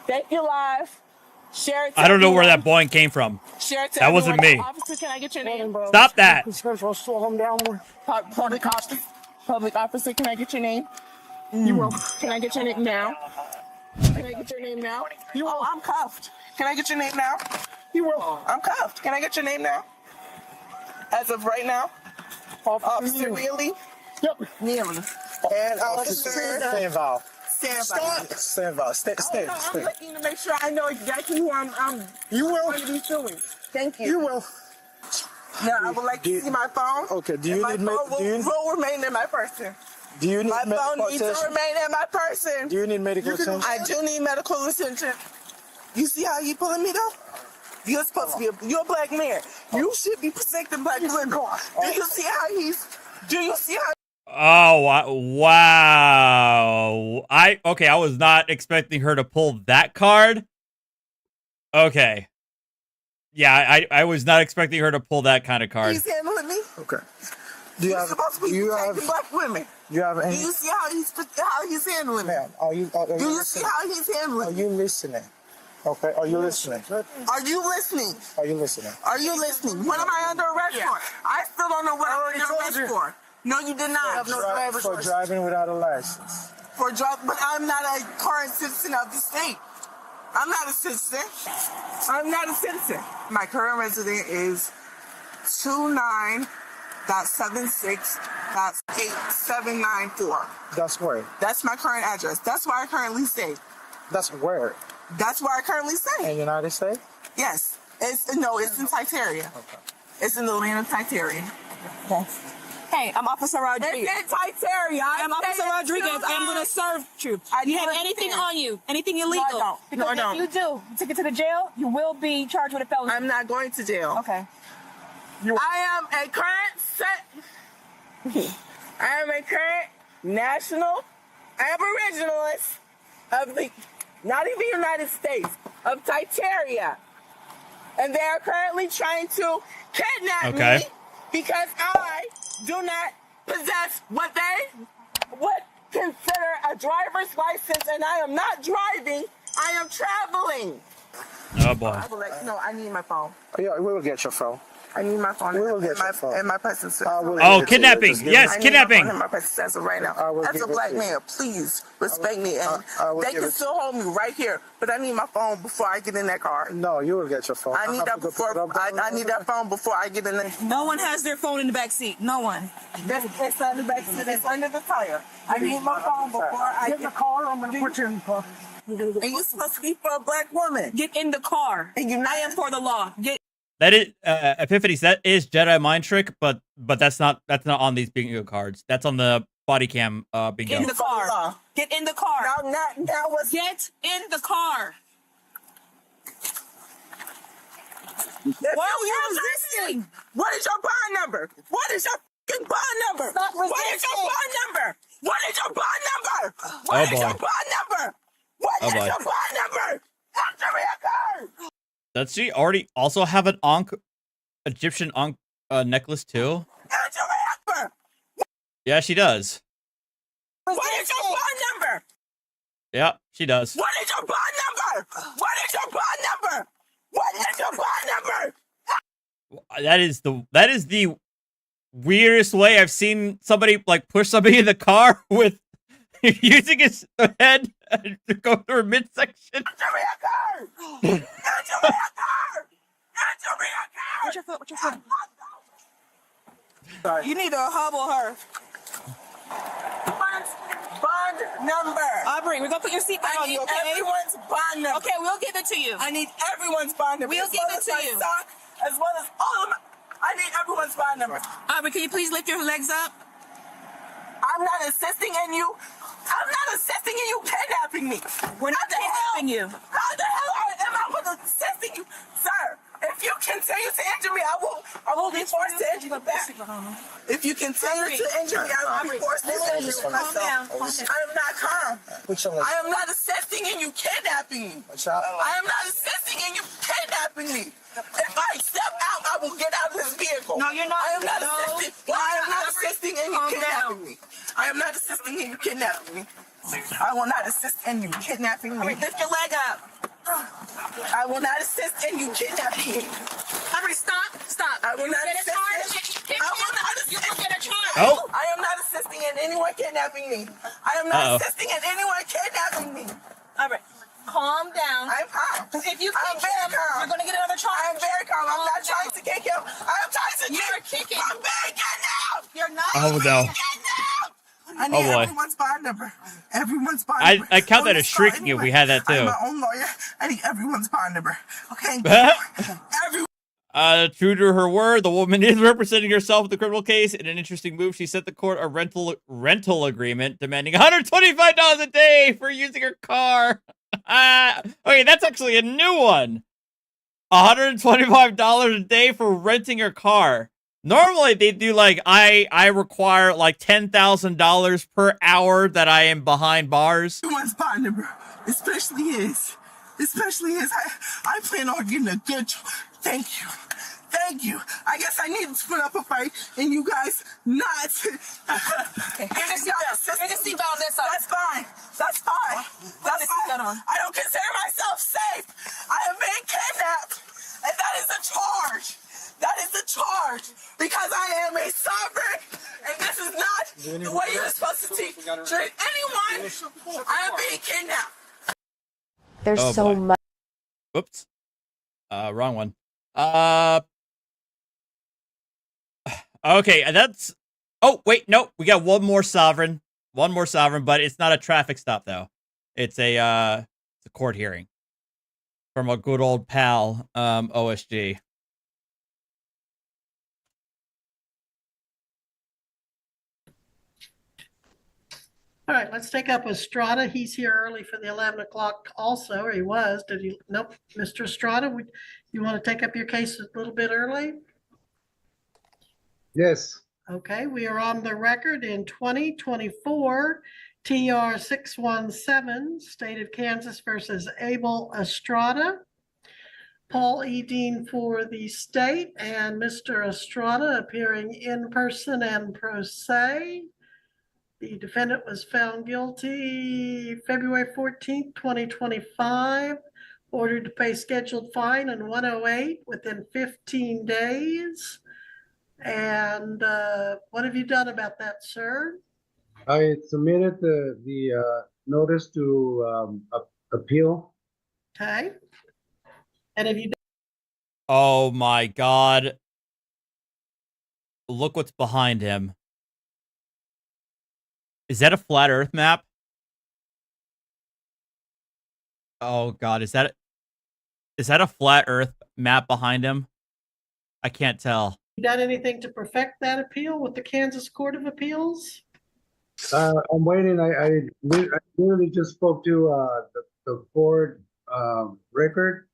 Thank you, live. Share it to I don't know where everyone. that boing came from. Share it to That wasn't everyone. me. Officer, can I get your name? Stop that. I'll slow him down more. Public officer. Public officer, can I get your name? You will. Can I get your name now? Can I get your name now? You will. Oh, I'm cuffed. Can I get your name now? You will. I'm cuffed. Can I get your name now? As of right now? Officer Neely? Yep. Neely. And officer... Stay involved. Stand by. Stay involved. Stay. I'm looking to make sure I know exactly who I'm You will. going to be suing. Thank you. You will. Now, I would like to see my phone. Okay. Do you And my need phone will remain in my person. Do you need My medical phone needs to attention? remain in my person. Do you need medical attention? I do need medical attention. You see how you pulling me though? You're supposed to be you're a black man. You should be protecting black women. Do you see how do you see how Oh wow! I was not expecting her to pull that card. Okay, yeah, I was not expecting her to pull that kind of card. he's handling me? Okay. Do you You're have? supposed to be protecting black women. You have Do any? you see how he's handling me? Ma'am, are you Do you see listening? how he's handling Are me? you listening? Okay. Are you listening? Are you listening? Are you listening? Are you listening? What am I under arrest for? I still don't know what I'm under arrest for. No, you did not. For driving without a license. But I'm not a current citizen of the state. I'm not a citizen. I'm not a citizen. My current resident is 29.76.8794. That's where. That's my current address. That's where I currently stay. That's where. That's where I currently stay. In the United States? Yes. It's in Titeria. Okay. It's in the land of Titeria. Yes. Hey, I'm Officer Rodriguez. It's in Titeria. I'm Officer Rodriguez. I'm going to serve you. Do you have anything on you? Anything illegal? No, I don't. Because No, I if you do, take it to the jail, you will be charged with a felony. I'm not going to jail. Okay. I am a current national aboriginalist of the, not even United States, of Titeria. And they are currently trying to kidnap me because I do not possess what they would consider a driver's license, and I am not driving, I am traveling. Oh boy. I need my phone. Yeah, we will get your phone. I need my phone and my person's. Oh, kidnapping! Yes, kidnapping! My person's as of right now. As a black man, please respect me, and they can still hold me right here. But I need my phone before I get in that car. No, you will get your phone. I need that before. I need that phone before I get in there. No one has their phone in the back seat. No one. It's under the back seat. It's under the tire. I need my phone before I get in the car. I'm gonna put you in the car. And you're supposed to be for a black woman. Get in the car. And I am for the law. Get. That is Epiphanies. That is Jedi mind trick, but that's not on these bingo cards. That's on the body cam bingo. Get in the car. Get in the car. Now what's... Get in the car. Why are you resisting? What is your bond number? What is your fucking bond number? Stop resisting. What is your bond number? What is your bond number? What is your bond number? What is your bond number? Answer me a card. Does she already also have an Egyptian necklace too? Answer me a card. Yeah, she does. What is your bond number? Yeah, she does. What is your bond number? What is your bond number? What is your bond number? That is the weirdest way I've seen somebody like push somebody in the car with using his head to go through a midsection. Answer me a card. Answer me a card. Answer me a card. What's your foot? What's your foot? Sorry. You need to hobble her. Bond number. Aubrey, we're gonna put your seatbelt on you, okay? Everyone's bond number. Okay, we'll give it to you. I need everyone's bond number. We'll give it to you. Sock, as well as all of my... I need everyone's bond number. Aubrey, can you please lift your legs up? I'm not assisting in you. I'm not assisting in you kidnapping me. We're not kidnapping you. How the hell am I going to assist in you? Sir, if you continue to injure me, I will be forced to injure you back. If you continue to injure me, I will be forced to injure you myself. I am not calm. I am not assisting in you kidnapping me. I am not assisting in you kidnapping me. If I step out, I will get out of this vehicle. No, you're not. I am not assisting. I am not assisting in you kidnapping me. I am not assisting in you kidnapping me. I will not assist in you kidnapping me. Lift your leg up. I will not assist in you kidnapping me. Aubrey, stop. I will not assist. I will not assist. You will get a charge. Oh. I am not assisting in anyone kidnapping me. I am not assisting in anyone kidnapping me. Aubrey, calm down. I'm calm. If you I'm very calm. you're going to get another charge. I am very calm. I'm not trying to kick him. I am trying to You're kicking. I'm being kidnapped. You're not. Oh no. I need everyone's bond number. Everyone's bond number. I count that as shrieking if we had that too. I'm my own lawyer. I need everyone's bond number. Okay. True to her word, the woman is representing herself in the criminal case. In an interesting move, she sent the court a rental agreement demanding $125 a day for using her car. Okay, that's actually a new one. $125 a day for renting her car. Normally, they do like, I require like $10,000 per hour that I am behind bars. Everyone's bond number, especially his. I plan on getting a good. Thank you. I guess I need to put up a fight, and you guys not. Here's the seatbelt on this side. That's fine. I don't consider myself safe. I am being kidnapped, and that is a charge. Because I am a sovereign, and this is not the way you're supposed to treat anyone. I am being kidnapped. There's so much. Whoops. Wrong one. Okay, that's... Oh, wait, no. We got one more sovereign, but it's not a traffic stop, though. It's a court hearing. From a good old pal, OSG. All right, let's take up Estrada. He's here early for the 11 o'clock also, or he was. Did he? Nope. Mr. Estrada, you want to take up your case a little bit early? Yes. Okay, we are on the record in 2024, TR 617, State of Kansas versus Abel Estrada. Paul E. Dean for the state and Mr. Estrada appearing in person and pro se. The defendant was found guilty February 14th, 2025, ordered to pay scheduled fine on 108 within 15 days. And what have you done about that, sir? I submitted the notice to appeal. Okay. And have you Oh my God. Look what's behind him. Is that a flat Earth map? Oh God, is that a flat Earth map behind him? I can't tell. done anything to perfect that appeal with the Kansas Court of Appeals? I'm waiting. I literally just spoke to the court record,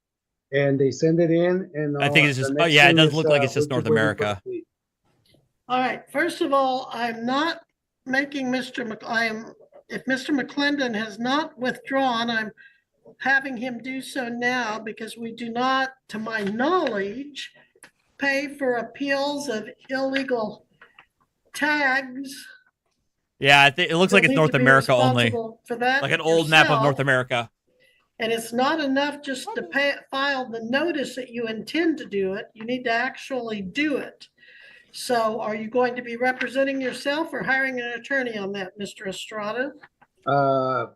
and they send it in. And I think it's just. Oh yeah, it does look like it's just North America. All right. First of all, I'm not making Mr. If Mr. McClendon has not withdrawn, I'm having him do so now because we do not, to my knowledge, pay for appeals of illegal tags. Yeah, I think it looks like it's North America only. For that like an old map of North yourself. America. And it's not enough just to file the notice that you intend to do it. You need to actually do it. So are you going to be representing yourself or hiring an attorney on that, Mr. Estrada? I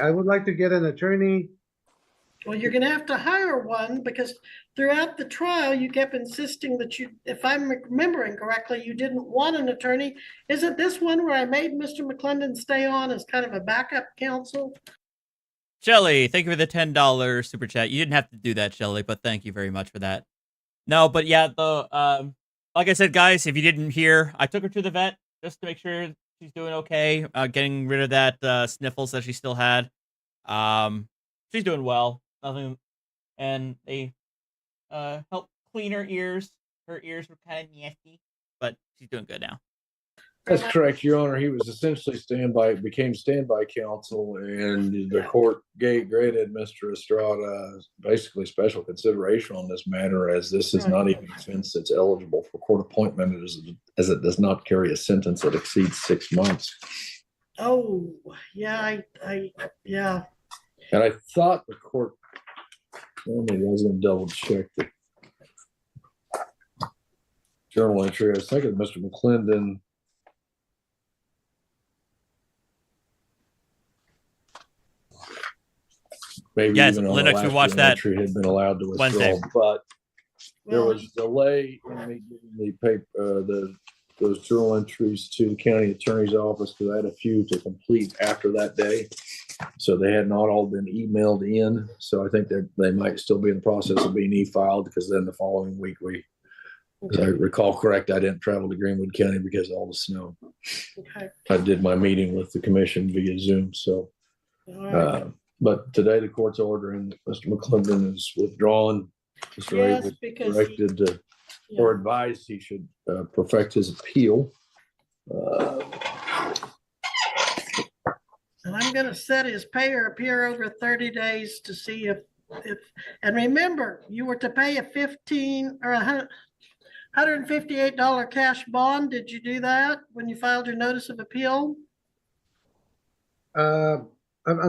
would like to get an attorney. Well, you're going to have to hire one because throughout the trial, you kept insisting that you, if I'm remembering correctly, you didn't want an attorney. Is it this one where I made Mr. McClendon stay on as kind of a backup counsel? Shelly, thank you for the $10 super chat. You didn't have to do that, Shelly, but thank you very much for that. No, but yeah, like I said, guys, if you didn't hear, I took her to the vet just to make sure she's doing okay, getting rid of that sniffles that she still had. She's doing well. Nothing, and they helped clean her ears. Her ears were kind of nasty, but she's doing good now. That's correct, Your Honor. He was essentially became standby counsel, and the court granted Mr. Estrada basically special consideration on this matter, as this is not even an offense that's eligible for court appointment, as it does not carry a sentence that exceeds 6 months. Oh, yeah, yeah. And I thought the court, maybe I was going to double check the journal entry. I was thinking Mr. McClendon. Maybe yes, even Linux, we watched that. Had been allowed to withdraw, Wednesday. But there was delay in me getting the paper, those journal entries to the county attorney's office because I had a few to complete after that day. So they had not all been emailed in. So I think that they might still be in the process of being e-filed because then the following week as I recall correct, I didn't travel to Greenwood County because of all the snow. Okay. I did my meeting with the commission via Zoom. So. But today the court's ordering that Mr. McClendon is withdrawn. Mr. Yes, Abel because directed to, or advised he should perfect his appeal. And I'm going to set his pay or appear over 30 days to see if, and remember, you were to pay a $15 or $158 cash bond. Did you do that when you filed your notice of appeal? I'm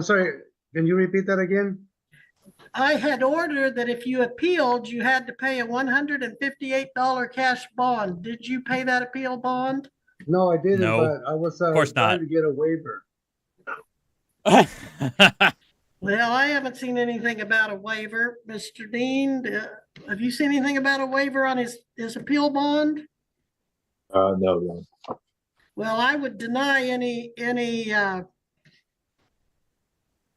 sorry. Can you repeat that again? I had ordered that if you appealed, you had to pay a $158 cash bond. Did you pay that appeal bond? No, I didn't. No, but I was of course not. trying to get a waiver. Well, I haven't seen anything about a waiver. Mr. Dean, have you seen anything about a waiver on his appeal bond? No. Well, I would deny any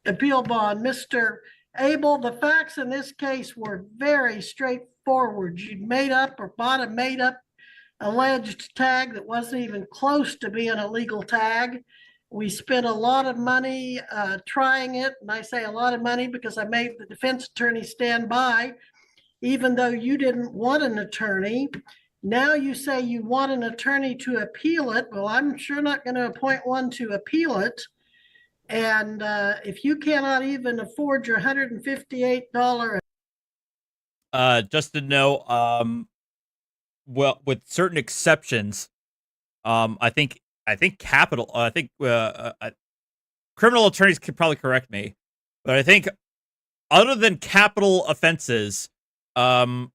appeal bond. Mr. Abel, the facts in this case were very straightforward. You'd made up or bought a made up alleged tag that wasn't even close to being a legal tag. We spent a lot of money trying it, and I say a lot of money because I made the defense attorney stand by, even though you didn't want an attorney. Now you say you want an attorney to appeal it. Well, I'm sure not going to appoint one to appeal it. And if you cannot even afford your $158, just to know, well, with certain exceptions, I think capital, criminal attorneys could probably correct me, but I think other than capital offenses, you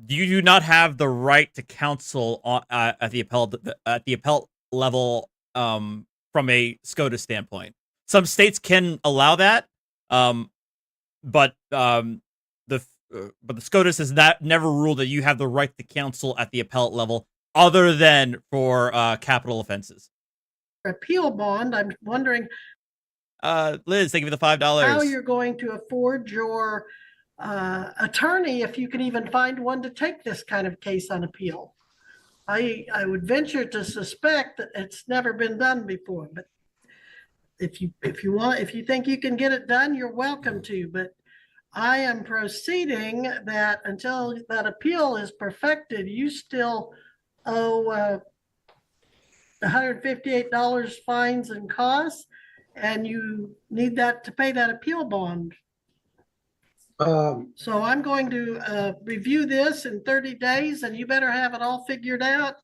do not have the right to counsel at the appellate level from a SCOTUS standpoint. Some states can allow that, but the SCOTUS has never ruled that you have the right to counsel at the appellate level, other than for capital offenses. Appeal bond. I'm wondering, Liz, thank you for the $5. how you're going to afford your attorney if you can even find one to take this kind of case on appeal. I would venture to suspect that it's never been done before, but if you think you can get it done, you're welcome to. But I am proceeding that until that appeal is perfected, you still owe $158 fines and costs, and you need that to pay that appeal bond. So I'm going to review this in 30 days, and you better have it all figured out,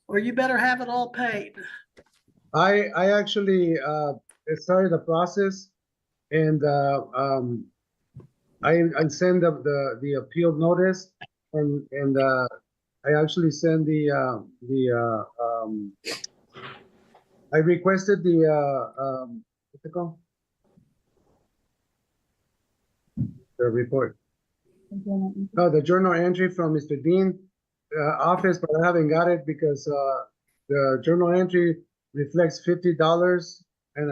or you better have it all paid. I actually started the process, and I send up the appeal notice, and I actually send I requested what's it called? The report. Oh, the journal entry from Mr. Dean office, but I haven't got it because the journal entry reflects $50,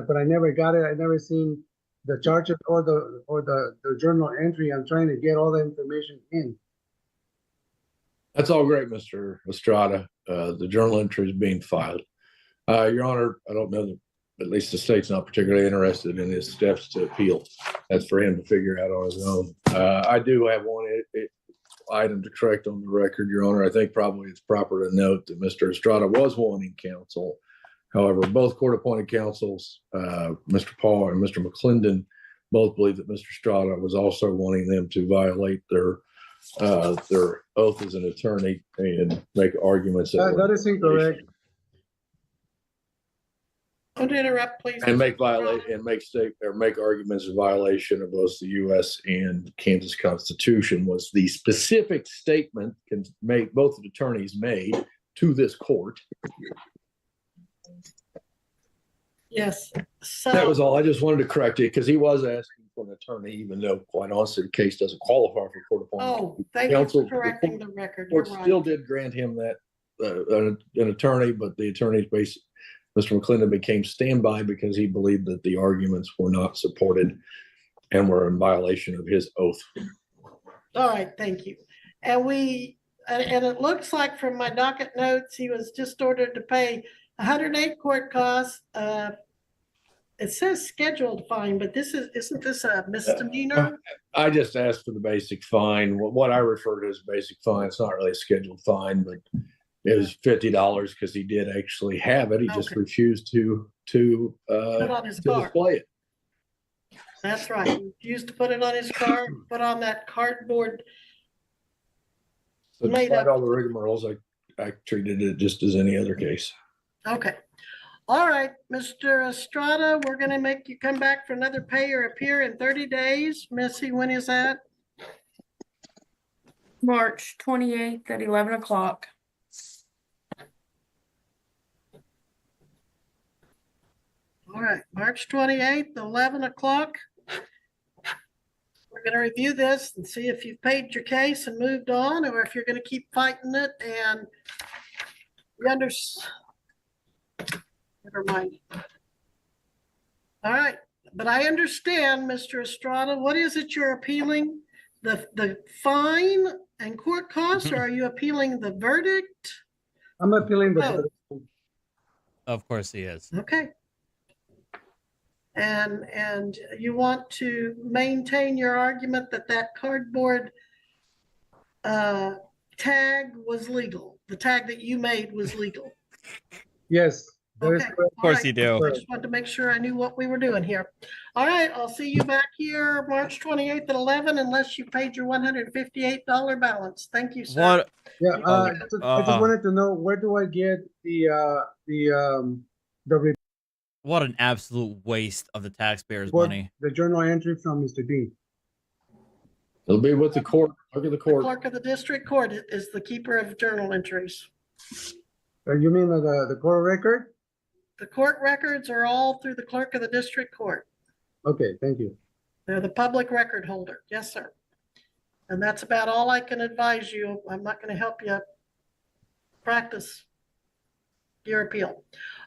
but I never got it. I never seen the charges or the journal entry. I'm trying to get all the information in. That's all great, Mr. Estrada. The journal entry is being filed. Your Honor, I don't know that at least the state's not particularly interested in his steps to appeal. That's for him to figure out on his own. I do have one item to correct on the record, Your Honor. I think probably it's proper to note that Mr. Estrada was wanting counsel. However, both court-appointed counsels, Mr. Paul and Mr. McClendon, both believe that Mr. Estrada was also wanting them to violate their oath as an attorney and make arguments. That is incorrect. Don't interrupt, please. And make arguments in violation of both the U.S. and Kansas Constitution was the specific statement both attorneys made to this court. Yes. So that was all. I just wanted to correct it because he was asking for an attorney, even though, quite honestly, the case doesn't qualify for court appointment. Oh, thank you for correcting the record. The court still did grant him that an attorney, but the attorney's Mr. McClendon became standby because he believed that the arguments were not supported and were in violation of his oath. All right, thank you. And it looks like from my docket notes, he was just ordered to pay 108 court costs. It says scheduled fine, but isn't this a misdemeanor? I just asked for the basic fine. What I refer to as basic fine. It's not really a scheduled fine, but it was $50 because he did actually have it. He just refused to put on his car. Display it. That's right. He refused to put it on his car, put on that cardboard. So despite all the rigmaroles, I treated it just as any other case. Okay. All right, Mr. Estrada, we're going to make you come back for another pay or appear in 30 days. Missy, when is that? March 28th at 11 o'clock. All right, March 28th, 11 o'clock. We're going to review this and see if you've paid your case and moved on, or if you're going to keep fighting it and you understand. Never mind. All right, but I understand, Mr. Estrada. What is it you're appealing? The fine and court costs, or are you appealing the verdict? I'm appealing the verdict. Of course he is. Okay. And you want to maintain your argument that cardboard tag was legal. The tag that you made was legal. Yes. Okay. Of course you do. I just wanted to make sure I knew what we were doing here. All right, I'll see you back here March 28th at 11, unless you paid your $158 balance. Thank you, sir. What? Yeah, I just wanted to know, where do I get the What an absolute waste of the taxpayers' money. The journal entry from Mr. D. It'll be with the court. Look at the The court. clerk of the district court is the keeper of journal entries. You mean the court record? The court records are all through the clerk of the district court. Okay, thank you. They're the public record holder. Yes, sir. And that's about all I can advise you. I'm not going to help you practice your appeal.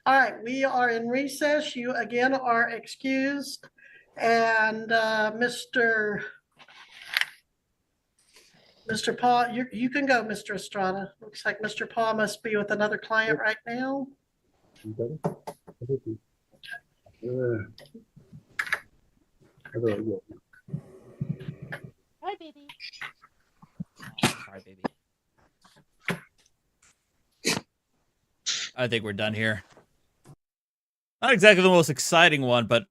All right, we are in recess. You again are excused. And Mr. Paul, you can go, Mr. Estrada. Looks like Mr. Paul must be with another client right now. Hi, baby. Hi, baby. I think we're done here. Not exactly the most exciting one, but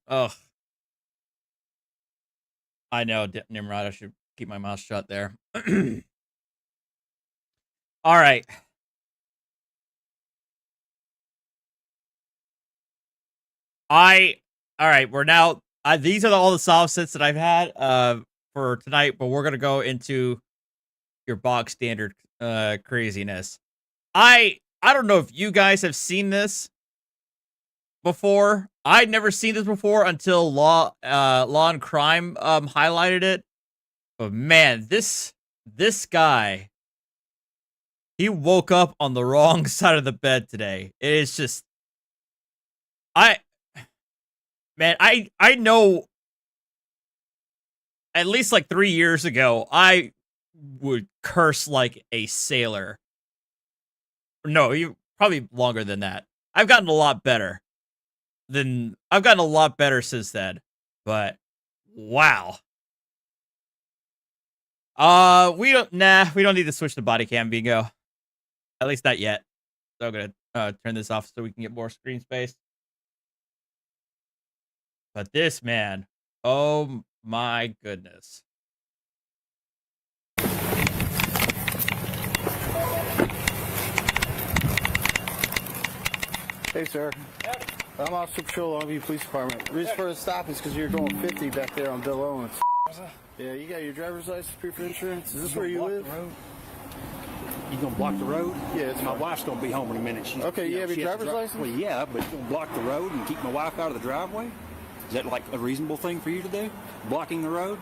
I know, Nimrod, I should keep my mouth shut there. All right. All right, we're now, these are all the SovCits that I've had for tonight, but we're going to go into your box standard craziness. I don't know if you guys have seen this before. I'd never seen this before until Law and Crime highlighted it. But man, this guy, he woke up on the wrong side of the bed today. It is just, I know at least like 3 years ago, I would curse like a sailor. No, probably longer than that. I've gotten a lot better since then. But wow. We don't need to switch to body cam, bingo. At least not yet. So I'm gonna turn this off so we can get more screen space. But this man, oh my goodness. Hey, sir. I'm Officer Patrol, Longview Police Department. The reason for the stop is because you're going 50 back there on Bill Owens. Yeah, you got your driver's license, proof of insurance. Is this where you live? You gonna block the road? Yeah, it's my wife's gonna be home in a minute. Okay, you have your driver's license? Well, yeah, but you gonna block the road and keep my wife out of the driveway? Is that like a reasonable thing for you to do? Blocking the road?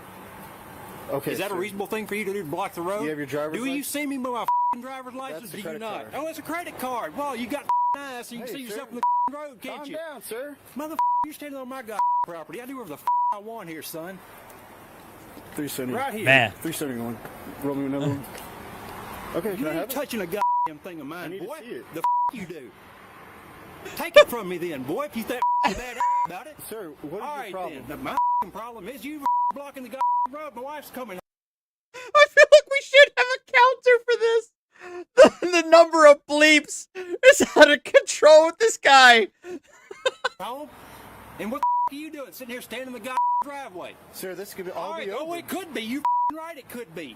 Okay. Is that a reasonable thing for you to do? To block the road? You have your driver's license? Do you see me with my driver's license? That's a Do you credit not? card. Oh, it's a credit card. Well, you got eyes so you can see yourself in the road, can't Calm you? down, sir. You're standing on my property. I do whatever the I want here, son. 371. Right here. Man. 371. Roll me another one. Okay, You can I have ain't it? touching a thing of mine, I need to boy. see it. The you do. Take it from me then, boy, if you think bad about it. Sir, what is All your right, problem? then. My problem is you blocking the road. My wife's coming. I feel like we should have a counter for this. The number of bleeps is out of control with this guy. Home? And what are you doing? Sitting here standing in the driveway. Sir, this could be All right, be over. oh, it could be. You right, it could be.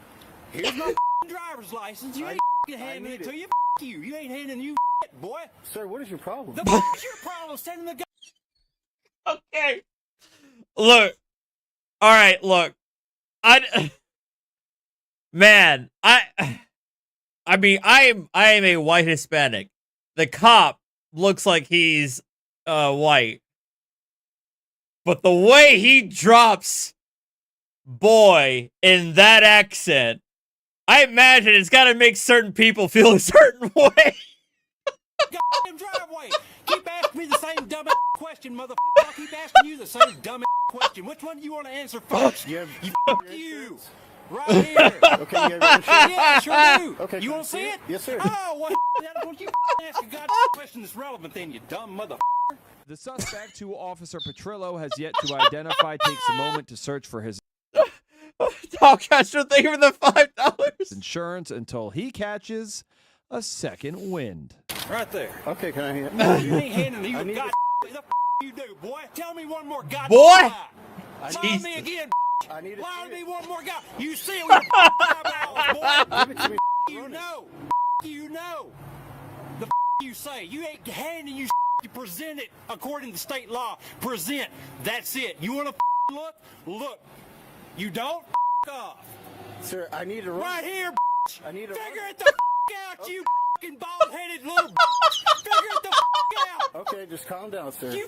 Here's my driver's license. You ain't handing it to you. You. You ain't handing you boy. Sir, what is your problem? The is your problem? Standing in the Okay. Look. All right, look. Man, I mean, I am a white Hispanic. The cop looks like he's white. But the way he drops boy in that accent, I imagine it's got to make certain people feel a certain way. goddamn driveway. Keep asking me the same dumb question, motherfucker. I keep asking you the same dumb question. Which one do you want to answer first? You. Right here. Okay, you have your Yeah, sure do. Okay, You want to see it? Yes, sir. Oh, what? Don't you ask a goddamn question that's relevant then, you dumb motherfucker. The suspect, who Officer Petrillo has yet to identify, takes a moment to search for his Dog catcher, thank you for the $5. insurance until he catches a second wind. Right there. Okay, can I hear? You ain't handing you I the need goddamn the you do, boy. Tell me one more goddamn Boy! lie. Lie to Jesus. me again. I need to Lie see to me it. one more guy. You see it with your eyeballs, boy. Give it to me. You know. You know. The you say. You ain't handing you you present it according to state law. Present. That's it. You want to look? Look. You don't? Off. Sir, I need to run. Right here, I need to figure run. it the out, you fucking bald-headed little figure it the out. Okay, just calm down, sir. You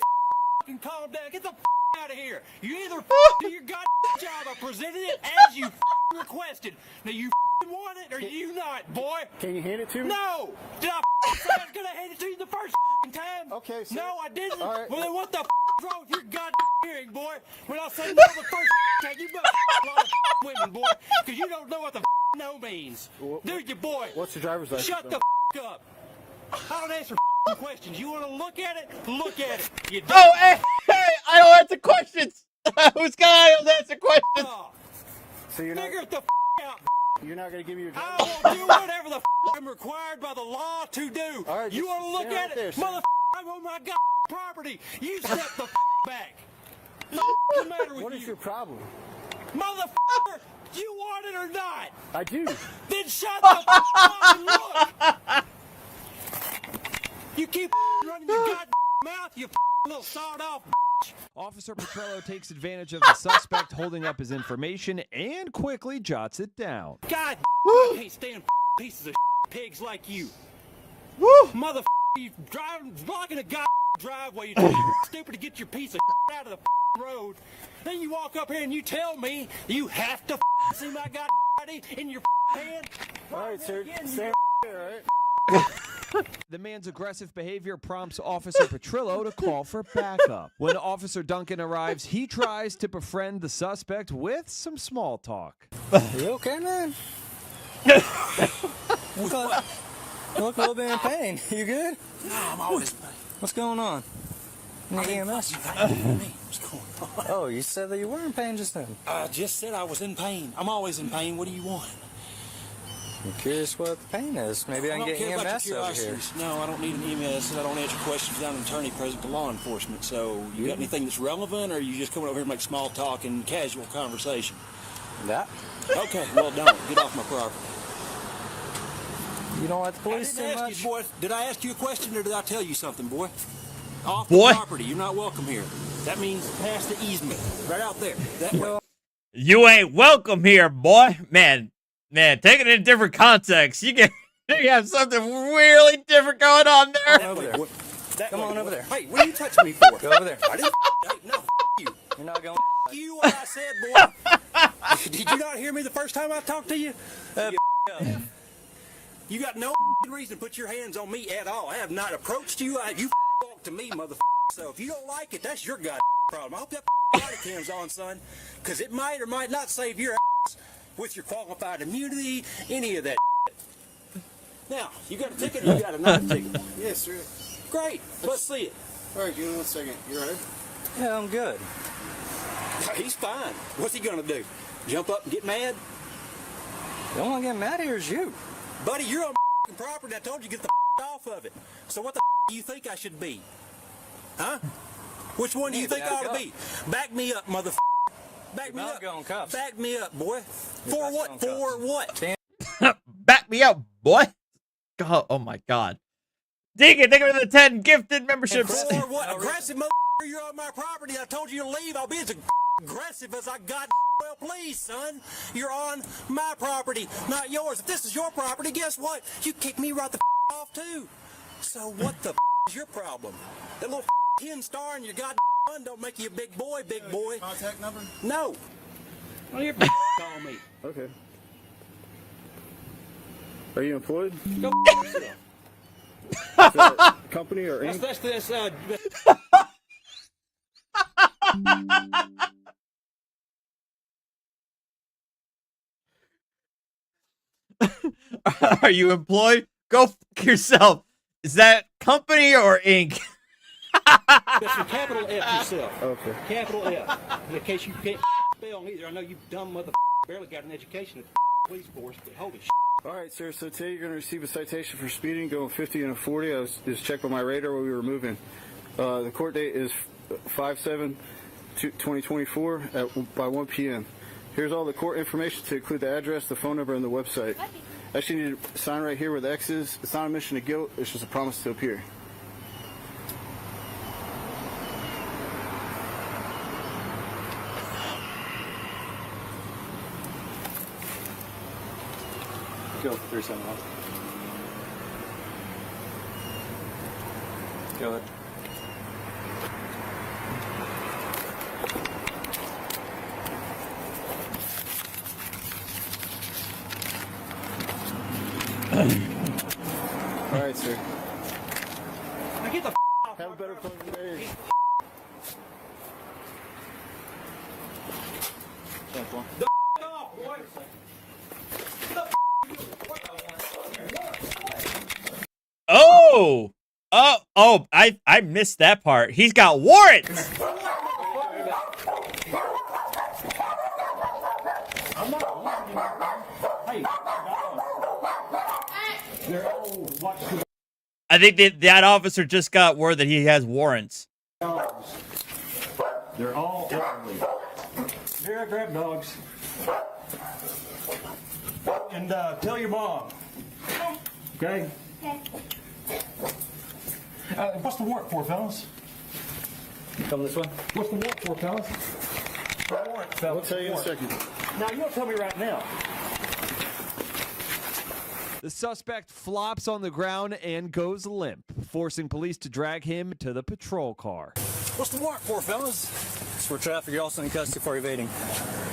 fucking calm down. Get the out of here. You either do your goddamn job. I presented it as you requested. Now you want it or you not, boy. Can you hand it to me? No. Did I say I was gonna hand it to you the first time? Okay, sir. No, I didn't. All right. Well, then what the wrong with your goddamn hearing, boy? When I say no the first time, you must a lot of women, boy, because you don't know what the no means. Do you, boy? What's your driver's license? Shut the up. I don't answer questions. You want to look at it? Look at it. You don't. Oh, hey, I don't answer questions. Who's guy don't answer questions? So you're not, Figure it the out. you're not going to give me your driver's I will do whatever the I'm required by the law to do. All right, you just want to look stand at right it? there, sir. Mother, I'm on my property. You step the back. What's the matter with What you? is your problem? Motherfucker, you want it or not? I do. Then shut the up and look. You keep running your goddamn mouth, you little sawed-off. Officer Petrello takes advantage of the suspect holding up his information and quickly jots it down. God, I can't stand pieces of pigs like you. Woo! Motherfucker, you driving, blocking a goddamn driveway. You're too stupid to get your piece of out of the road. Then you walk up here and you tell me you have to see my goddamn ID in your hand. All right, sir. Stand all right? The man's aggressive behavior prompts Officer Petrillo to call for backup. When Officer Duncan arrives, he tries to befriend the suspect with some small talk. You okay, man? You look a little bit in pain. You good? No, I'm always in pain. What's going on? EMS? What's going on? Oh, you said that you were in pain just then. I just said I was in pain. I'm always in pain. What do you want? I'm curious what the pain is. Maybe I can get EMS over here. No, I don't need an EMS. I don't answer questions. I'm an attorney present to law enforcement. So, you got anything that's relevant, or are you just coming over here to make small talk and casual conversation? That? Okay, well, don't. Get off my property. You don't like the police too much? You, boy, did I ask you a question, or did I tell you something, boy? Off Boy. the property. You're not welcome here. That means past the easement. Right out there. That way. You ain't welcome here, boy. Man, take it in a different context. You have something really different going on there. Over there. Come on over there. Hey, what are you touching me for? Go over there. I didn't. Hey, no, you. You're not going. You, what I said, boy. Did you not hear me the first time I talked to you? You got no reason to put your hands on me at all. I have not approached you. You walked to me, motherfucker. So if you don't like it, that's your goddamn problem. I hope that body cam's on, son, because it might or might not save your ass with your qualified immunity, any of that. Now, you got a ticket or you got a non-ticket? Yes, sir. Great. Let's see it. All right, give me 1 second. You all right? Yeah, I'm good. He's fine. What's he gonna do? Jump up and get mad? The only one getting mad here is you. Buddy, you're on property. I told you get the off of it. So what the do you think I should be? Huh? Which one do you think I ought to be? Back me up, motherfucker. Back me up. Going cuffs. Back me up, boy. For what? For what? Back me up, boy. God, oh my God. Deacon, thank you for the 10 gifted memberships. For what? Aggressive motherfucker, you're on my property. I told you to leave. I'll be as aggressive as I got. Well, please, son. You're on my property, not yours. If this is your property, guess what? You kick me right the off, too. So what the is your problem? That little 10 star in your goddamn gun don't make you a big boy, big boy. Contact number? No. Don't you call me. Okay. Are you employed? Go yourself. Is that a company or That's Are you employed? Go fuck yourself. Is that company or Inc? That's a capital F yourself. Okay. Capital F. In case you can't spell either. I know you dumb mother barely got an education at the police force, but holy shit. All right, sir. So today you're going to receive a citation for speeding, going 50 and a 40. I was just checked on my radar while we were moving. The court date is 5/7/2024 by 1 p.m. Here's all the court information to include the address, the phone number, and the website. Actually, you need to sign right here where the X is. It's not a admission of guilt. It's just a promise to appear. Go 371. Go ahead. All right, sir. Now get the off. Have a better fucking day. The off, boy. Oh! Oh, I missed that part. He's got warrants! I think that officer just got word that he has warrants. They're all orderly. Here, grab dogs. And tell your mom. Okay? What's the warrant for, fellas? Come this way. What's the warrant for, fellas? The warrant, fellas. I'll tell you in a second. Now, you don't tell me right now. The suspect flops on the ground and goes limp, forcing police to drag him to the patrol car. What's the warrant for, fellas? It's for traffic. You're also in custody for evading.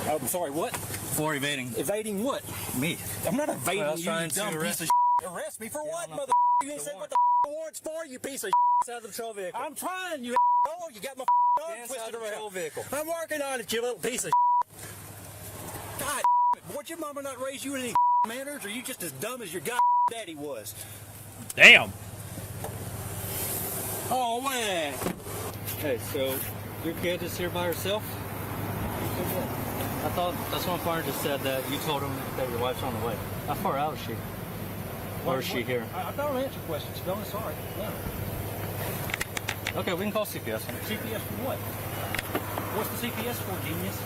I'm sorry, what? For evading. Evading what? Me. I'm not evading Well, I was you, trying you to dumb arrest piece of Arrest me for what, mother? You ain't said what the warrant's for, you piece of Get out of the patrol vehicle. I'm trying, you Oh, you got my Get arm inside twisted the patrol around. vehicle. I'm working on it, you little piece of God, would your mama not raise you in any manners, or you just as dumb as your daddy was? Damn. Oh, man. Hey, so your kid is here by herself? I thought that's what my partner just said, that you told him that your wife's on the way. How far out is she? Or is she here? I don't answer questions, Bill. Sorry. No. Okay, we can call CPS. CPS for what? What's the CPS for, genius?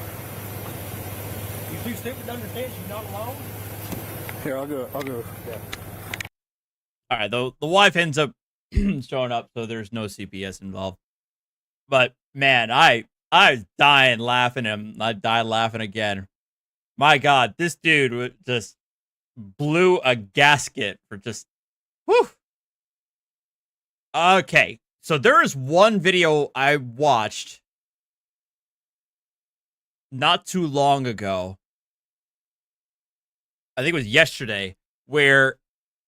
You too stupid to understand you're not alone? Here, I'll go. Yeah. All right, the wife ends up showing up, so there's no CPS involved. But man, I was dying laughing him. I died laughing again. My God, this dude just blew a gasket for just whew. Okay, so there is one video I watched not too long ago. I think it was yesterday, where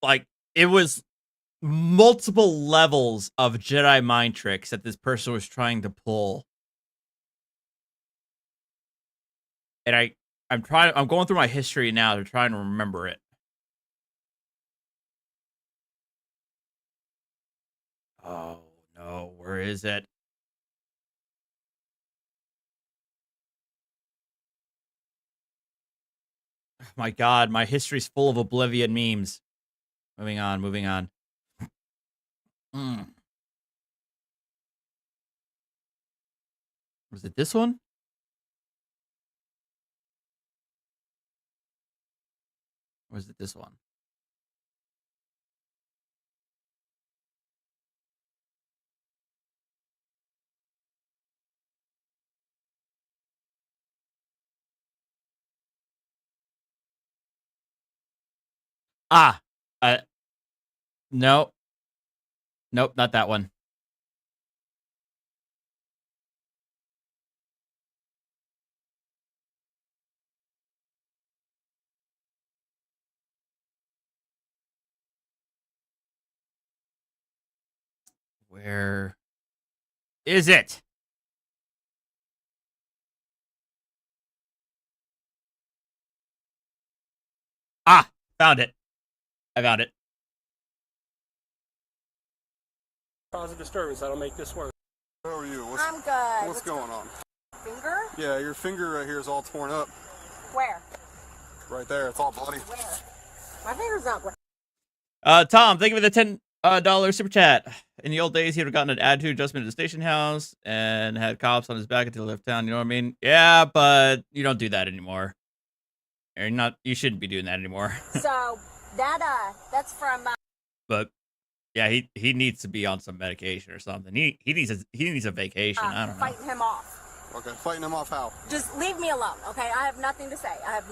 like it was multiple levels of Jedi mind tricks that this person was trying to pull. And I'm going through my history now to try and remember it. Oh no, where is it? My God, my history's full of Oblivion memes. Moving on. Was it this one? Or was it this one? No. Nope, not that one. Where is it? Found it. I found it. Cause of disturbance. That'll make this work. How are you? I'm good. What's going on? Finger? Yeah, your finger right here is all torn up. Where? Right there, it's all bloody. Where? My finger's not where. Tom, thank you for the $10 super chat. In the old days, he would have gotten an attitude adjustment at the station house and had cops on his back until he left town. You know what I mean? Yeah, but you don't do that anymore. You shouldn't be doing that anymore. So that's from. But yeah, he needs to be on some medication or something. He needs a vacation. I don't know. Fighting him off. Okay, fighting him off how? Just leave me alone, okay? I have nothing to say. I have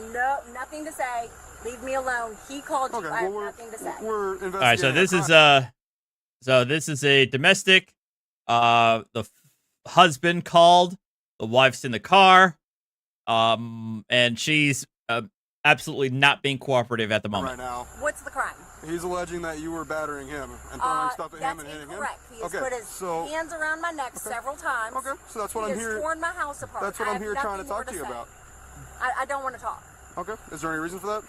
nothing to say. Leave me alone. He called you. I have nothing to say. We're investigating. All right, so this is a domestic. The husband called. The wife's in the car. And she's absolutely not being cooperative at the moment. Right now. What's the crime? He's alleging that you were battering him and throwing stuff at him and hitting incorrect. him. He has put his hands around my neck several times. Okay, so that's what he I'm has here. torn my house apart. That's what I'm here trying to talk to you about. I don't want to talk. Okay, is there any reason for that?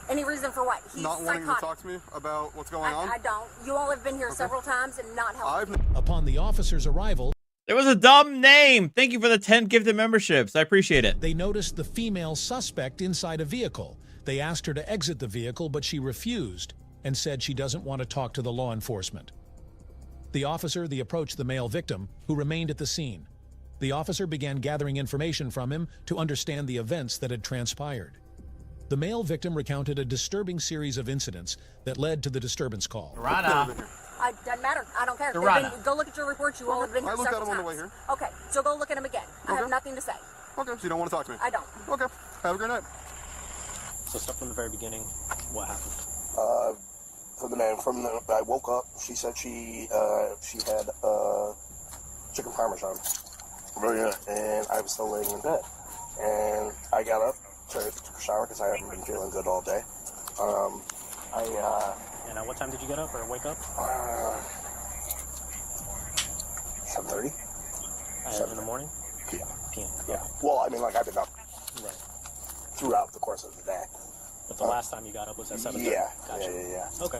Any reason for what? He's not wanting psychotic. to talk to me about what's going on? I don't. You all have been here several times and not helping. Upon the officer's arrival, there was a dumb name. Thank you for the 10 gifted memberships. I appreciate it. They noticed the female suspect inside a vehicle. They asked her to exit the vehicle, but she refused and said she doesn't want to talk to the law enforcement. The officer approached the male victim, who remained at the scene. The officer began gathering information from him to understand the events that had transpired. The male victim recounted a disturbing series of incidents that led to the disturbance call. It doesn't matter. I don't care. Go look at your reports. You all have been here several times. I looked at them on the way here. Okay, so go look at them again. I have nothing to say. Okay, so you don't want to talk to me? I don't. Okay, have a great night. So start from the very beginning. What happened? I woke up. She said she had chicken parmesan, and I was still laying in bed. And I got up, took a shower because I haven't been feeling good all day. And at what time did you get up or wake up? 7:30. In the morning? PM. Yeah. Well, I mean, like I've been up Right. throughout the course of the day. But the last time you got up was at 7:30? Yeah. Gotcha. Yeah. Okay.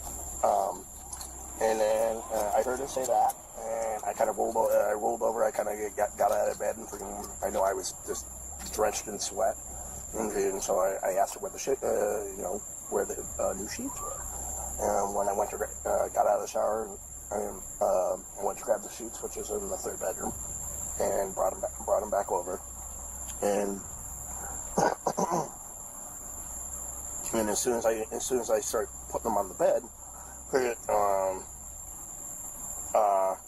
And then I heard her say that, and I kind of rolled over. I kind of got out of bed, and I know I was just drenched in sweat, and so I asked her where the where the new sheets were. And when I went to got out of the shower, I went to grab the sheets, which is in the third bedroom, and brought them back over, and. And as soon as I started putting them on the bed,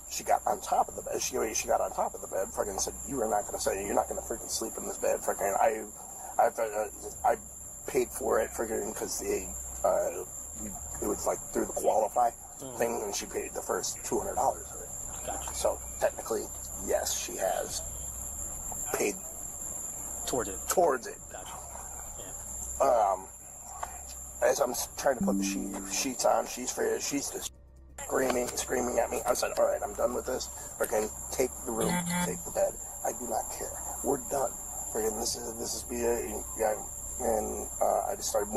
she got on top of the bed. She got on top of the bed. Freaking said, "You're not gonna freaking sleep in this bed." Freaking, I paid for it. Freaking, because it was like through the qualify thing, and she paid the first $200 of it. Gotcha. So technically, yes, she has paid towards it. Gotcha. Yeah. As I'm trying to put the sheets on, she's just screaming at me. I said, "All right, I'm done with this. Freaking take the room, take the bed. I do not care. We're done. Freaking this is yeah." And I just started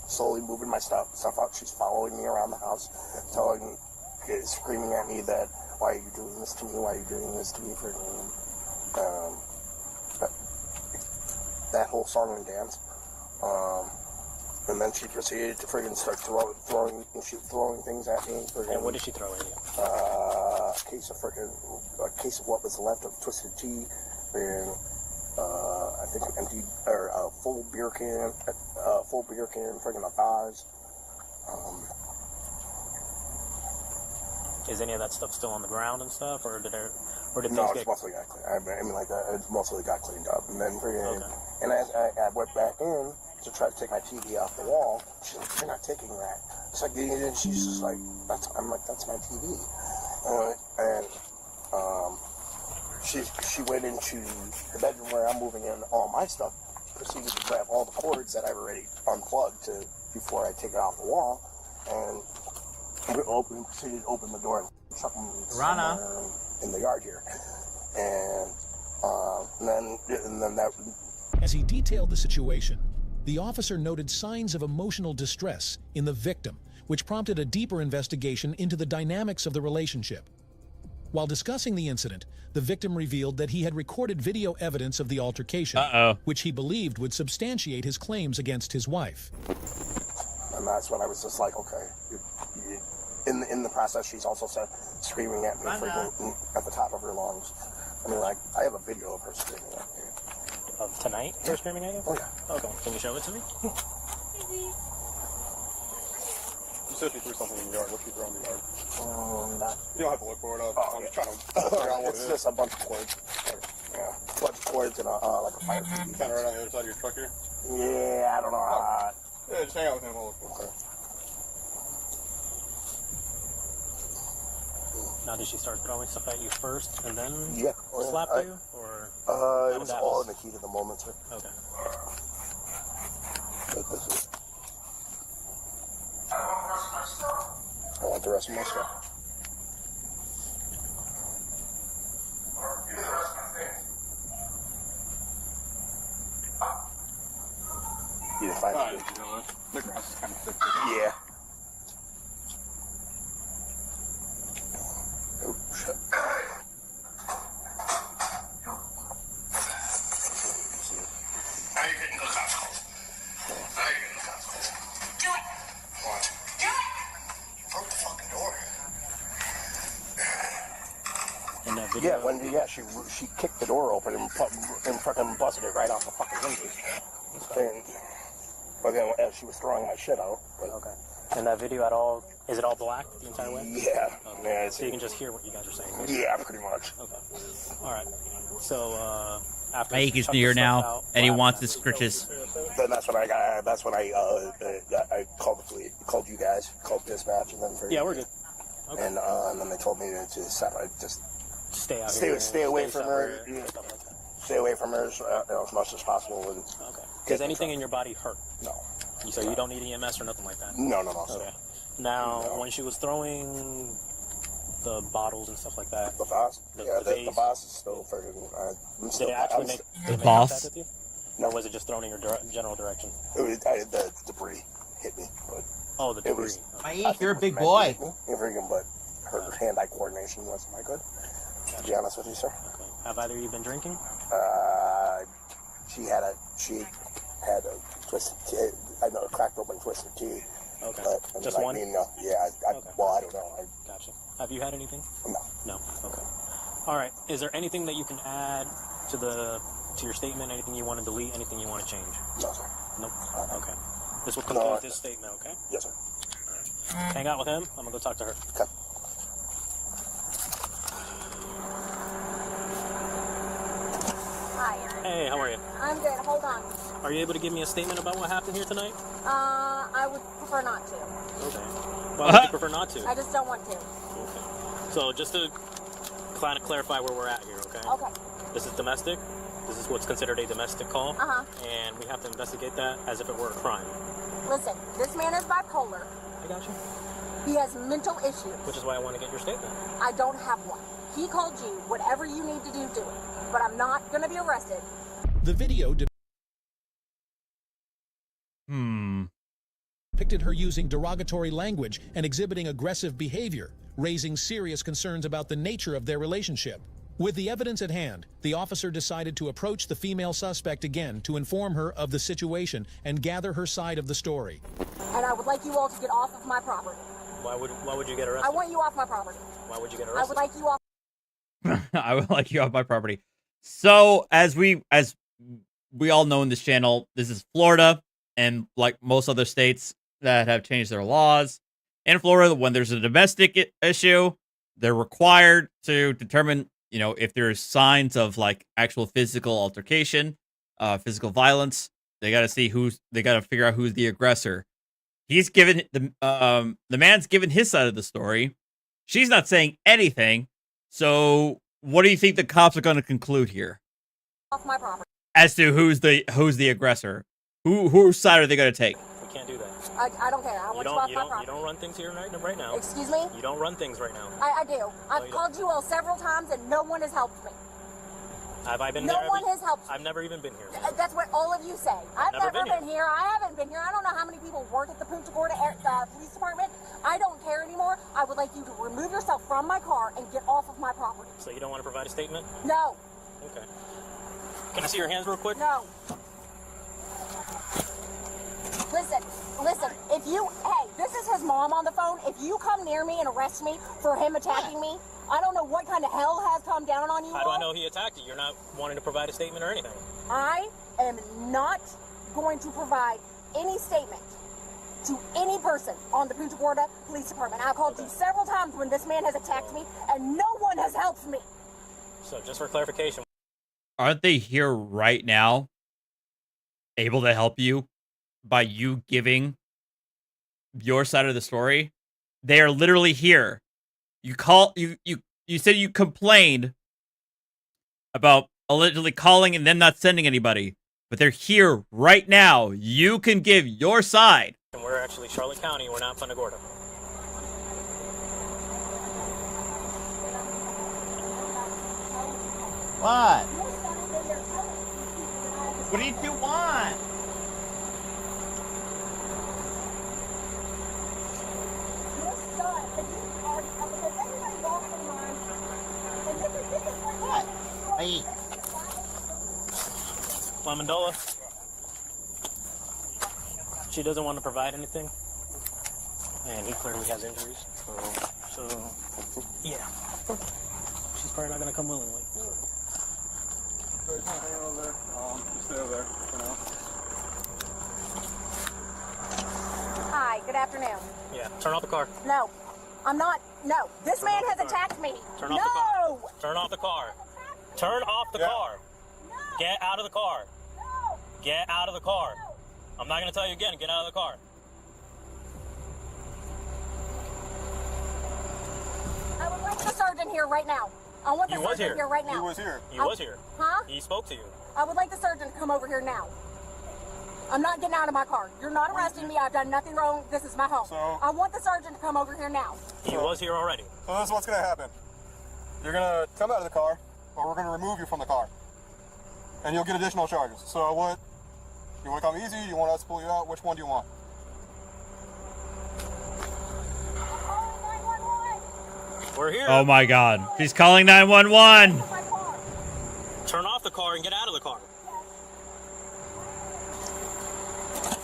slowly moving my stuff out. She's following me around the house, screaming at me that, "Why are you doing this to me? Why are you doing this to me?" Freaking that whole song and dance. And then she proceeded to friggin' start throwing things at me. And what did she throw at you? A case of what was left of Twisted Tea, and I think an empty or a full beer can, friggin' a vase. Is any of that stuff still on the ground and stuff, or did no, it's mostly got cleaned. I mean, like it mostly got cleaned up, and then and as I went back in to try to take my TV off the wall, she's like, "You're not taking that." It's like, and she's just like, I'm like, "That's my TV," she went into the bedroom where I'm moving in all my stuff, proceeded to grab all the cords that I've already unplugged before I take it off the wall, and proceeded to open the door and something in the yard here, and then that. As he detailed the situation, the officer noted signs of emotional distress in the victim, which prompted a deeper investigation into the dynamics of the relationship. While discussing the incident, the victim revealed that he had recorded video evidence of the altercation, which he believed would substantiate his claims against his wife. And that's when I was just like, okay. In the process, she's also screaming at me at the top of her lungs. I mean, like, I have a video of her screaming at me. Of tonight? Her screaming at you? Oh, yeah. Okay. Can you show it to me? You said she threw something in the yard. What she threw in the yard? You don't have to look for it. I'm just trying to figure out what it's just a bunch of cords. Yeah. A bunch of cords and like a fire. Kind of right on the other side of your truck here? Yeah, I don't know. Yeah, just hang out with him. Okay. Now, did she start throwing stuff at you first and then slap you? Or it was all in the heat of the moment, sir. Okay. I want the rest of my stuff. You didn't find it? The grass is kind of thick. Yeah. Oh, shit. Now you're getting those assholes. Now you're getting those assholes. Do it! What? Do it! You broke the fucking door. In that video? She kicked the door open and fucking busted it right off the fucking hinges. But then as she was throwing my shit out. Okay. In that video at all, is it all black the entire way? Yeah. Okay. Yeah, so you can just hear what you guys are saying. Yeah, pretty much. Okay. All right. So after Mike is near now, and he wants his scritches. Then that's when I got. That's when I called the fleet, called you guys, called dispatch, and then we're good. Okay. And then they told me to just stay out here. Stay away from her. Stay away from her as much as possible. And okay. Does anything in your body hurt? No. So you don't need EMS or nothing like that? No. Okay. Now, when she was throwing the bottles and stuff like that. The boss? The boss is still freaking. Did it actually make the boss? Contact with you? No. Or was it just thrown in your general direction? The debris hit me. But the debris. You're a big boy. But her hand-eye coordination wasn't that good. To be honest with you, sir. Okay. Have either of you been drinking? She had a twisted tea. I know a cracked open twisted tea. Okay. But, just one? Yeah. Well, I don't know. Gotcha. Have you had anything? No. No. Okay. All right. Is there anything that you can add to your statement? Anything you want to delete? Anything you want to change? No, sir. Nope. Okay. This will conclude this statement. Okay. Yes, sir. Hang out with him. I'm gonna go talk to her. Okay. Hi. Hey, how are you? I'm good. Hold on. Are you able to give me a statement about what happened here tonight? I would prefer not to. Okay. Why would you prefer not to? I just don't want to. Okay. So just to kind of clarify where we're at here, okay? Okay. This is domestic. This is what's considered a domestic call. Uh-huh. And we have to investigate that as if it were a crime. Listen, this man is bipolar. I got you. He has mental issues. Which is why I want to get your statement. I don't have one. He called you. Whatever you need to do it. But I'm not going to be arrested. The video depicted her using derogatory language and exhibiting aggressive behavior, raising serious concerns about the nature of their relationship. With the evidence at hand, the officer decided to approach the female suspect again to inform her of the situation and gather her side of the story. And I would like you all to get off of my property. Why would you get arrested? I want you off my property. Why would you get arrested? I would like you off. I would like you off my property. So as we all know in this channel, this is Florida, and like most other states that have changed their laws, in Florida, when there's a domestic issue, they're required to determine, if there's signs of like actual physical altercation, physical violence. They got to figure out who's the aggressor. He's given the man's given his side of the story. She's not saying anything. So what do you think the cops are going to conclude here? Off my property. As to who's the aggressor? Whose side are they going to take? We can't do that. I don't care. I want you off my property. You don't run things here right now. Excuse me? You don't run things right now. I do. I've called you all several times and no one has helped me. Have I been here? No one has helped me. I've never even been here. That's what all of you say. I've never been here. I haven't been here. I don't know how many people work at the Punta Gorda Police Department. I don't care anymore. I would like you to remove yourself from my car and get off of my property. So you don't want to provide a statement? No. Okay. Can I see your hands real quick? No. Listen, this is his mom on the phone. If you come near me and arrest me for him attacking me, I don't know what kind of hell has come down on you. How do I know he attacked you? You're not wanting to provide a statement or anything. I am not going to provide any statement to any person on the Punta Gorda Police Department. I called you several times when this man has attacked me, and no one has helped me. So just for clarification. Aren't they here right now, able to help you? by you giving your side of the story. They are literally here. You said you complained about allegedly calling and them not sending anybody, but they're here right now. You can give your side. And we're actually Charlotte County. We're not Punta Gorda. What? What do you want? What? Hey. Lamandola. She doesn't want to provide anything. And he clearly has injuries. So yeah. She's probably not going to come willingly. Just stay over there for now. Hi, good afternoon. Yeah, turn off the car. No, I'm not. No, this man has attacked me. Turn off the car. Turn off the car. Turn off the car. Get out of the car. Get out of the car. I'm not going to tell you again. Get out of the car. I would like the surgeon here right now. I want the surgeon here right now. He was here. He was here. Huh? He spoke to you. I would like the surgeon to come over here now. I'm not getting out of my car. You're not arresting me. I've done nothing wrong. This is my home. I want the surgeon to come over here now. He was here already. So this is what's going to happen. You're going to come out of the car, or we're going to remove you from the car. And you'll get additional charges. So what? You want to come easy? You want us to pull you out? Which one do you want? We're here. Oh my God. She's calling 911. Turn off the car and get out of the car.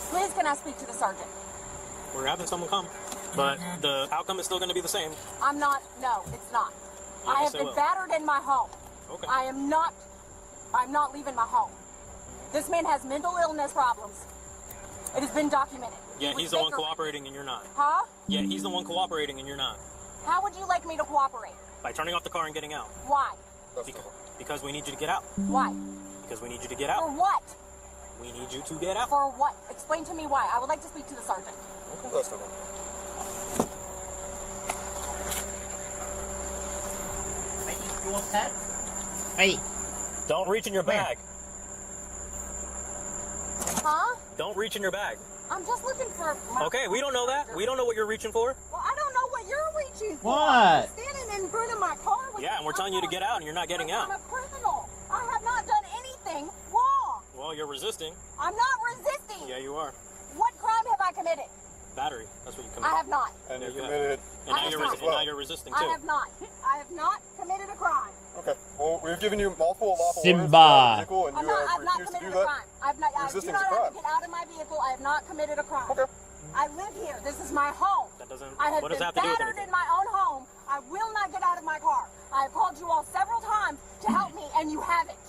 Please, can I speak to the sergeant? We're having someone come, but the outcome is still going to be the same. I'm not. No, it's not. Yes, I have been battered in my home. Okay. I'm not leaving my home. This man has mental illness problems. It has been documented. Yeah, he's the one cooperating and you're not. Huh? Yeah, he's the one cooperating and you're not. How would you like me to cooperate? By turning off the car and getting out. Why? Because we need you to get out. Why? Because we need you to get out. For what? We need you to get out. For what? Explain to me why. I would like to speak to the sergeant. Okay, let's go. You want that? Hey. Don't reach in your bag. Huh? Don't reach in your bag. I'm just looking for my... Okay, we don't know that. We don't know what you're reaching for. Well, I don't know what you're reaching for. What? I'm standing in front of my car with... Yeah, and we're telling you to get out and you're not getting out. I'm a criminal. I have not done anything wrong. Well, you're resisting. I'm not resisting. Yeah, you are. What crime have I committed? Battery. That's what you committed. I have not. And you committed... And now you're resisting, too. I have not. I have not committed a crime. Okay, well, we've given you multiple lawful Simba. orders to get out of the vehicle, and you I've not refused to committed do a that. crime. I do not have to get out of my vehicle. I have not committed a crime. Okay. I live here. This is my home. That doesn't... I have what been does that have to do with battered anything? in my own home. I will not get out of my car. I have called you all several times to help me, and you haven't.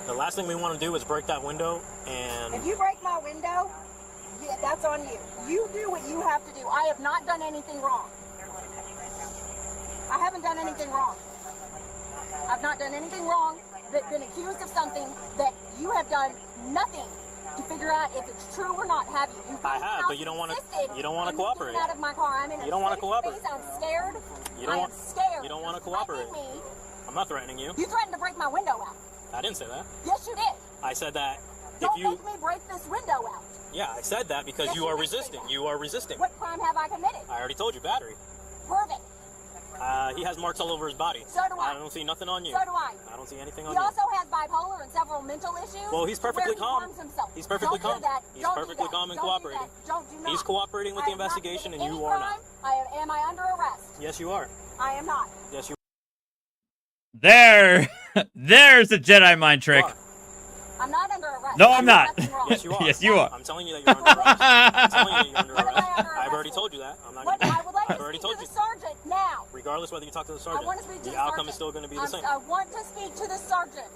The last thing we want to do is break that window, and... If you break my window, yeah, that's on you. You do what you have to do. I have not done anything wrong. I haven't done anything wrong. I've not done anything wrong. Been accused of something that you have done nothing to figure out if it's true or not. Have you? I have, but you don't want to. You don't want to cooperate. Out of my car. I'm in a you don't want to safe cooperate. space. I'm scared. You don't I am scared. You don't want to cooperate. Me. I'm not threatening you. You threatened to break my window out. I didn't say that. Yes, you did. I said that Don't if you. make me break this window out. Yeah, I said that because Yes, you are did say resisting. that. You are resisting. What crime have I committed? I already told you, battery. Prove it. He has marks all over his body. So do I. I don't see nothing on you. So do I. I don't see anything on He you. also has bipolar and several mental issues. Well, he's perfectly where he calm. harms himself. He's perfectly Don't calm. do that. He's Don't perfectly do that. calm and Don't cooperating. Do not. He's cooperating with the I have not investigation, and committed you any are not. crime. Am I under arrest? Yes, you are. I am not. Yes, you. There's a Jedi mind trick. I'm not under arrest. No, I'm not. Yes, you are. Yes, you are. I'm telling you that you're under arrest. I'm telling you that you're under arrest. I've already told you that. I'm not going to. I would like I've to already speak told to you. the sergeant now. Regardless whether you talk to the I sergeant, want to speak to the the outcome sergeant. is still going to be the same. I want to speak to the sergeant.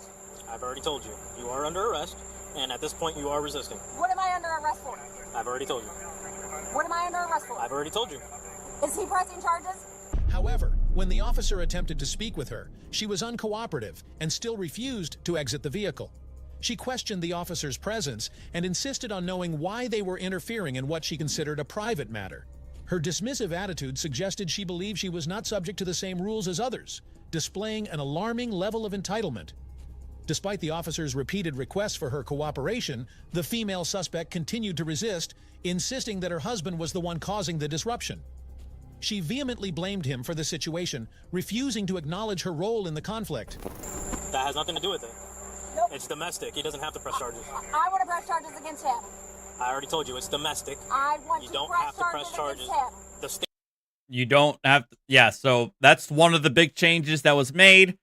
I've already told you. You are under arrest, and at this point, you are resisting. What am I under arrest for? I've already told you. What am I under arrest for? I've already told you. Is he pressing charges? However, when the officer attempted to speak with her, she was uncooperative and still refused to exit the vehicle. She questioned the officer's presence and insisted on knowing why they were interfering in what she considered a private matter. Her dismissive attitude suggested she believed she was not subject to the same rules as others, displaying an alarming level of entitlement. Despite the officer's repeated requests for her cooperation, the female suspect continued to resist, insisting that her husband was the one causing the disruption. She vehemently blamed him for the situation, refusing to acknowledge her role in the conflict. That has nothing to do with it. Nope. It's domestic. He doesn't have to press charges. I want to press charges against him. I already told you, it's domestic. I want You to don't press have to press charges. against him. The state. You don't have to, yeah, so that's one of the big changes that was made,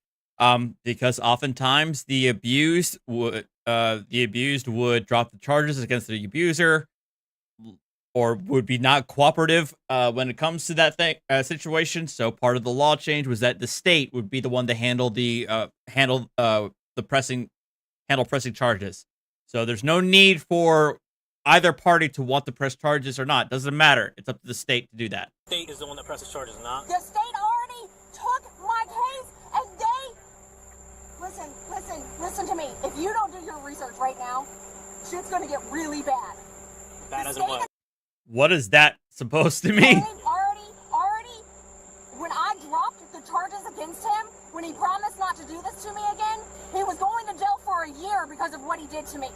because oftentimes the abused would drop the charges against the abuser, or would be not cooperative when it comes to that situation. So part of the law change was that the state would be the one to handle pressing charges. So there's no need for either party to want to press charges or not. Doesn't matter. It's up to the state to do that. The state is the one that presses charges, not. The state already took my case, and they... Listen to me. If you don't do your research right now, shit's gonna get really bad. Bad as in what? What is that supposed to mean? Already, when I dropped the charges against him, when he promised not to do this to me again, he was going to jail for a year because of what he did to me.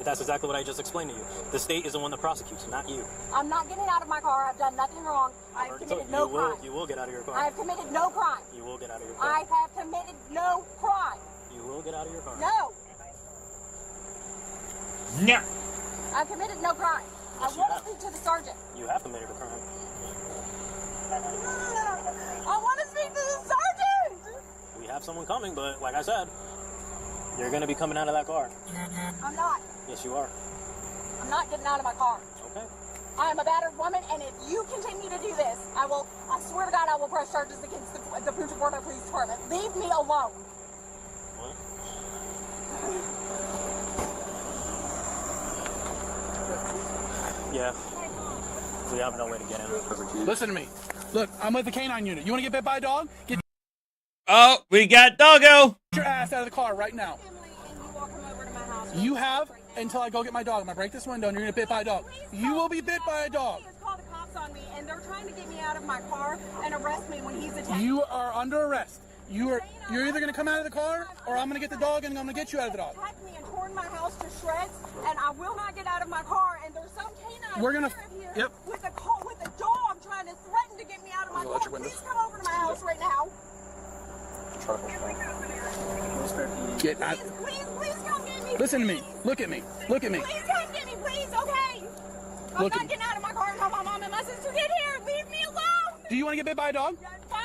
That's exactly what I just explained to you. The state is the one that prosecutes, not you. I'm not getting out of my car. I've done nothing wrong. I've committed no crime. You will get out of your car. I have committed no crime. You will get out of your car. I have committed no crime. You will get out of your car. No. No. I've committed no crime. Yes, I want to speak to the sergeant. You have committed a crime. I want to speak to the sergeant. We have someone coming, but like I said, you're going to be coming out of that car. I'm not. Yes, you are. I'm not getting out of my car. Okay. I am a battered woman, and if you continue to do this, I swear to God, I will press charges against the Punta Gorda Police Department. Leave me alone. What? Yeah. We have no way to get in. Listen to me. Look, I'm with the canine unit. You want to get bit by a dog? Get Oh, we got Doggo. your ass out of the car right now. You have until I go get my dog. I'm going to break this window and you're going to get bit by a dog. You will be bit by a dog. Call the cops on me, and they're trying to get me out of my car and arrest me when he's attacked. You are under arrest. You're either going to come out of the car or I'm going to get the dog and I'm going to get you out of the dog. Attacked me and torn my house to shreds, and I will not get out of my car. And there's some canine We're gonna- here yep. with a dog trying to threaten to get me out of my car. Please come over to my house right now. Get out. Please come get me. Listen to me. Look at me. Look at me. Please come get me, please. Okay. I'm Look not at getting out of my car until my mom and my sister get here. Leave me alone. Do you want to get bit by a dog?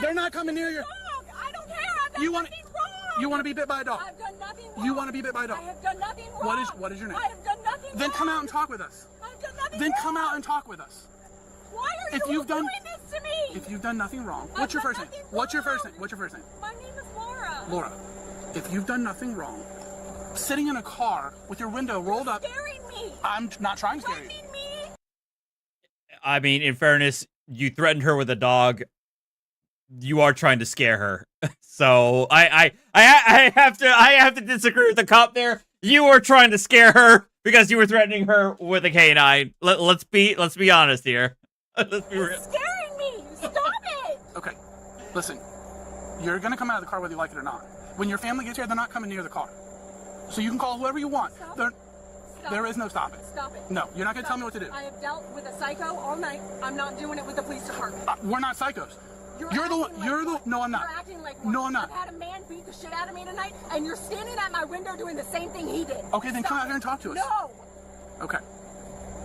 They're not coming near your... Dog. I don't care. I've done You want nothing wrong. You want to be bit by a dog? I've done nothing wrong. You want to be bit by a dog? I have done nothing wrong. What is your name? I have done nothing Then wrong. come out and talk with us. I've done nothing Then wrong. come out and talk with us. Why are If you you've done- doing this to me? If you've done nothing wrong, I've what's your done first name? nothing What's your first wrong. name? What's your first name? My name is Laura. Laura. If you've done nothing wrong, sitting in a car with your window rolled up. Scaring me. I'm not trying to scare you. Threatening me. I mean, in fairness, you threatened her with a dog. You are trying to scare her. So I have to disagree with the cop there. You were trying to scare her because you were threatening her with a canine. Let's be honest here. Let's be real. It's scaring me. Stop it. Okay. Listen, you're going to come out of the car whether you like it or not. When your family gets here, they're not coming near the car. So you can call whoever you want. There is no stop it. Stop it. No, you're not going to tell me what to do. I have dealt with a psycho all night. I'm not doing it with the police department. We're not psychos. You're the one. No, I'm not. You're acting like one. No, I'm not. I've had a man beat the shit out of me tonight, and you're standing at my window doing the same thing he did. Okay, then come out here and talk to us. No. Okay.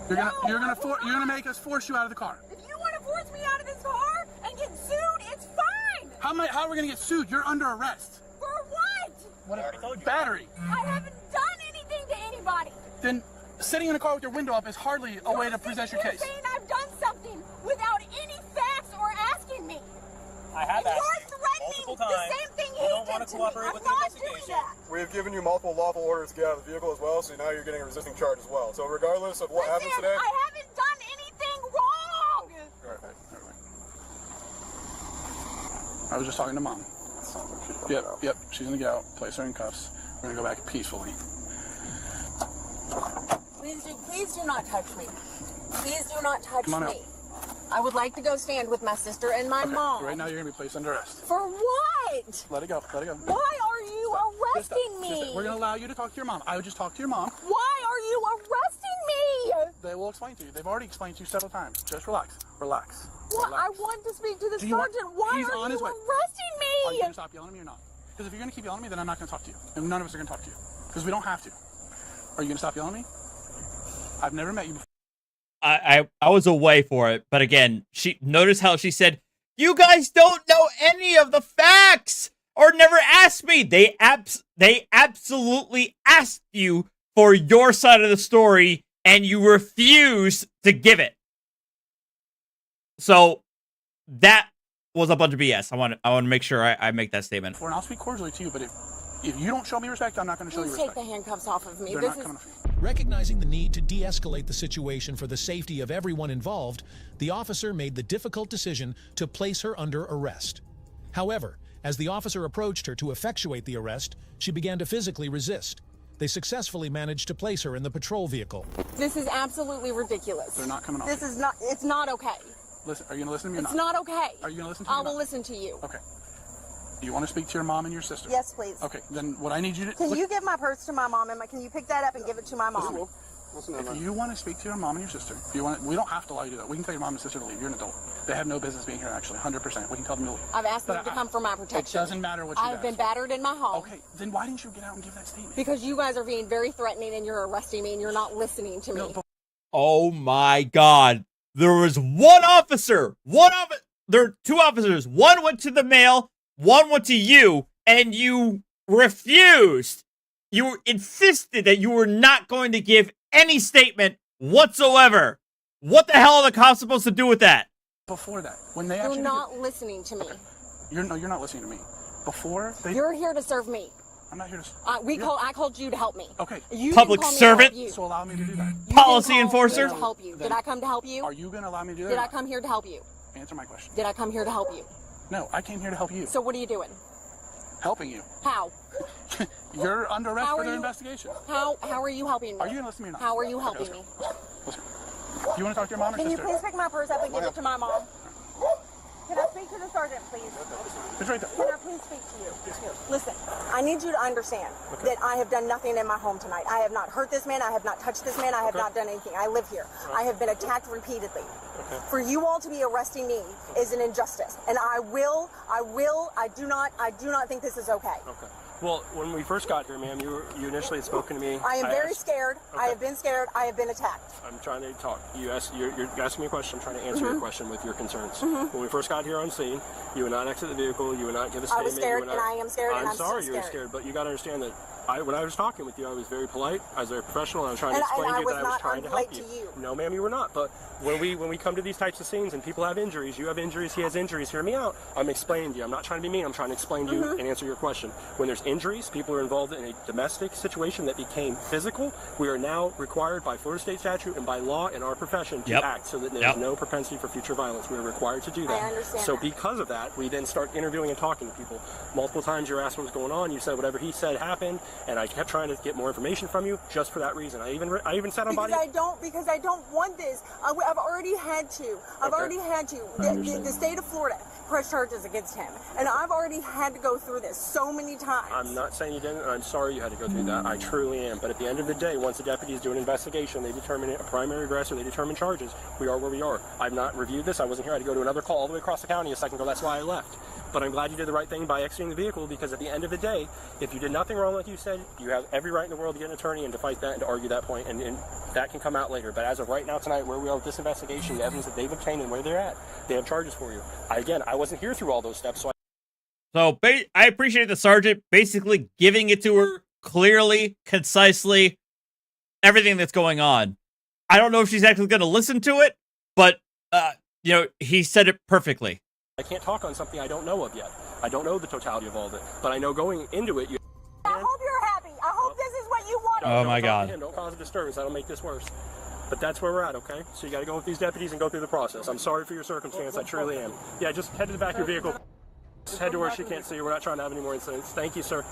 You're gonna make us force you out of the car. If you want to force me out of this car and get sued, it's fine. How are we gonna get sued? You're under arrest. For what? Whatever. Battery. I haven't done anything to anybody. Then sitting in a car with your window up is hardly a way to present your case. You're saying I've done something without any facts or asking me. I have and asked you're you threatening multiple times. the same thing he You don't did want to to cooperate me. with I'm the not doing investigation. that. We have given you multiple lawful orders to get out of the vehicle as well, so now you're getting a resisting charge as well. So regardless of what happens today... I haven't done anything wrong. All right. I was just talking to Mom. Yep. She's gonna get out. Place her in cuffs. We're gonna go back peacefully. Please do not touch me. Please do not touch Come on me. out. I would like to go stand with my sister and my mom. Right now, you're gonna be placed under arrest. For what? Let it go. Let it go. Why are you arresting me? We're gonna allow you to talk to your mom. I would just talk to your mom. Why are you arresting me? They will explain to you. They've already explained to you several times. Just relax. Relax. What? Relax. I want to speak to the Do you want- sergeant. Why He's are on you his way. arresting Are you me? gonna stop yelling at me or not? Because if you're gonna keep yelling at me, then I'm not gonna talk to you. And none of us are gonna talk to you. Because we don't have to. Are you gonna stop yelling at me? I've never met you before. I was away for it, but again, notice how she said, "You guys don't know any of the facts or never asked me." They absolutely asked you for your side of the story, and you refused to give it. So that was a bunch of BS. I want to make sure I make that statement. And I'll speak cordially to you, but if you don't show me respect, I'm not going to show you Please respect. take the handcuffs off of me. They're This not is coming off you. Recognizing the need to de-escalate the situation for the safety of everyone involved, the officer made the difficult decision to place her under arrest. However, as the officer approached her to effectuate the arrest, she began to physically resist. They successfully managed to place her in the patrol vehicle. This is absolutely ridiculous. They're not coming off This you. is not. It's not okay. Listen, are you going to listen to me or It's not? not okay. Are you going to listen to me I or will not? listen to you. Okay. Do you want to speak to your mom and your sister? Yes, please. Okay, then what I need you to... Can you give my purse to my mom and can you pick that up and give it to my mom? If you want to speak to your mom and your sister, we don't have to allow you to do that. We can tell your mom and sister to leave. You're an adult. They have no business being here, actually, 100%. We can tell them to leave. I've asked them But to come for my protection. It doesn't matter what you I've been battered in my home. Okay, then why didn't you get out and give that statement? Because you guys are being very threatening and you're arresting me and you're not listening to me. Oh my God. There was one officer. There are two officers. One went to the mail. One went to you. And you refused. You insisted that you were not going to give any statement whatsoever. What the hell are the cops supposed to do with that? Before that, when they You're actually... not listening to me. You're not listening to me. Before they... You're here to serve me. I'm not here to... I called you to help me. Okay. You Public didn't call me servant? to help you. So allow me to do that. You Policy didn't call enforcer? me to help you. Did I come to help you? Are you going to allow me to do that? Did I come here to help you? Answer my question. Did I come here to help you? No, I came here to help you. So what are you doing? Helping you. How? You're under arrest How for are their you- investigation. How are you helping me? Are you going to listen to me or not? How are you Okay, helping let's me? go. Listen. You want to talk to your mom or Can you sister? please pick my purse up and give it to my mom? Can I speak to the sergeant, please? It's right there. Can I please speak to you? Listen, I need you to understand that I have done nothing in my home tonight. I have not hurt this man. I have not touched this man. I have not done anything. I live here. I have been attacked repeatedly. For you all to be arresting me is an injustice, and I do not think this is okay. Okay. Well, when we first got here, ma'am, you initially had spoken to me. I am very asked- scared. I have been scared. I have been attacked. I'm trying to talk. You're asking me a question. I'm trying to answer your question with your concerns. When we first got here on scene, you would not exit the vehicle. You would not give a I statement. was scared, you would not, and I am scared, and I'm sorry still you were scared. scared, but you got to understand that when I was talking with you, I was very polite. I was very professional. And I was trying to And explain I to you was that I was not trying to help unpolite you. to you. No, ma'am, you were not. But when we come to these types of scenes and people have injuries, you have injuries, he has injuries. Hear me out. I'm explaining to you. I'm not trying to be mean. I'm trying to explain to you and answer your question. When there's injuries, people are involved in a domestic situation that became physical. We are now required by Florida state statute and by law in our profession to act so that there's no propensity for future violence. We are required to do that. I understand So that. because of that, we then start interviewing and talking to people. Multiple times you were asked what was going on. You said whatever he said happened, and I kept trying to get more information from you just for that reason. I even said on body. Because I don't want this. I've already had to. I've already had to. The state of Florida pressed charges against him, and I've already had to go through this so many times. I'm not saying you didn't, and I'm sorry you had to go through that. I truly am. But at the end of the day, once the deputies do an investigation, they determine a primary aggressor, they determine charges. We are where we are. I've not reviewed this. I wasn't here. I had to go to another call all the way across the county a second ago. That's why I left. But I'm glad you did the right thing by exiting the vehicle, because at the end of the day, if you did nothing wrong like you said, you have every right in the world to get an attorney and to fight that and to argue that point, and that can come out later. But as of right now tonight, where we are with this investigation, the evidence that they've obtained and where they're at, they have charges for you. I wasn't here through all those steps, so I appreciate the sergeant basically giving it to her clearly, concisely, everything that's going on. I don't know if she's actually going to listen to it, but, he said it perfectly. I can't talk on something I don't know of yet. I don't know the totality of all of it, but I know going into it, I hope you're happy. I hope this is what you wanted. Oh my God. Don't cause a disturbance. That'll make this worse. But that's where we're at, okay? So you got to go with these deputies and go through the process. I'm sorry for your circumstance. I truly am. Yeah, just head to the back of your vehicle. Just head to where she can't see you. We're not trying to have any more incidents. Thank you, sir.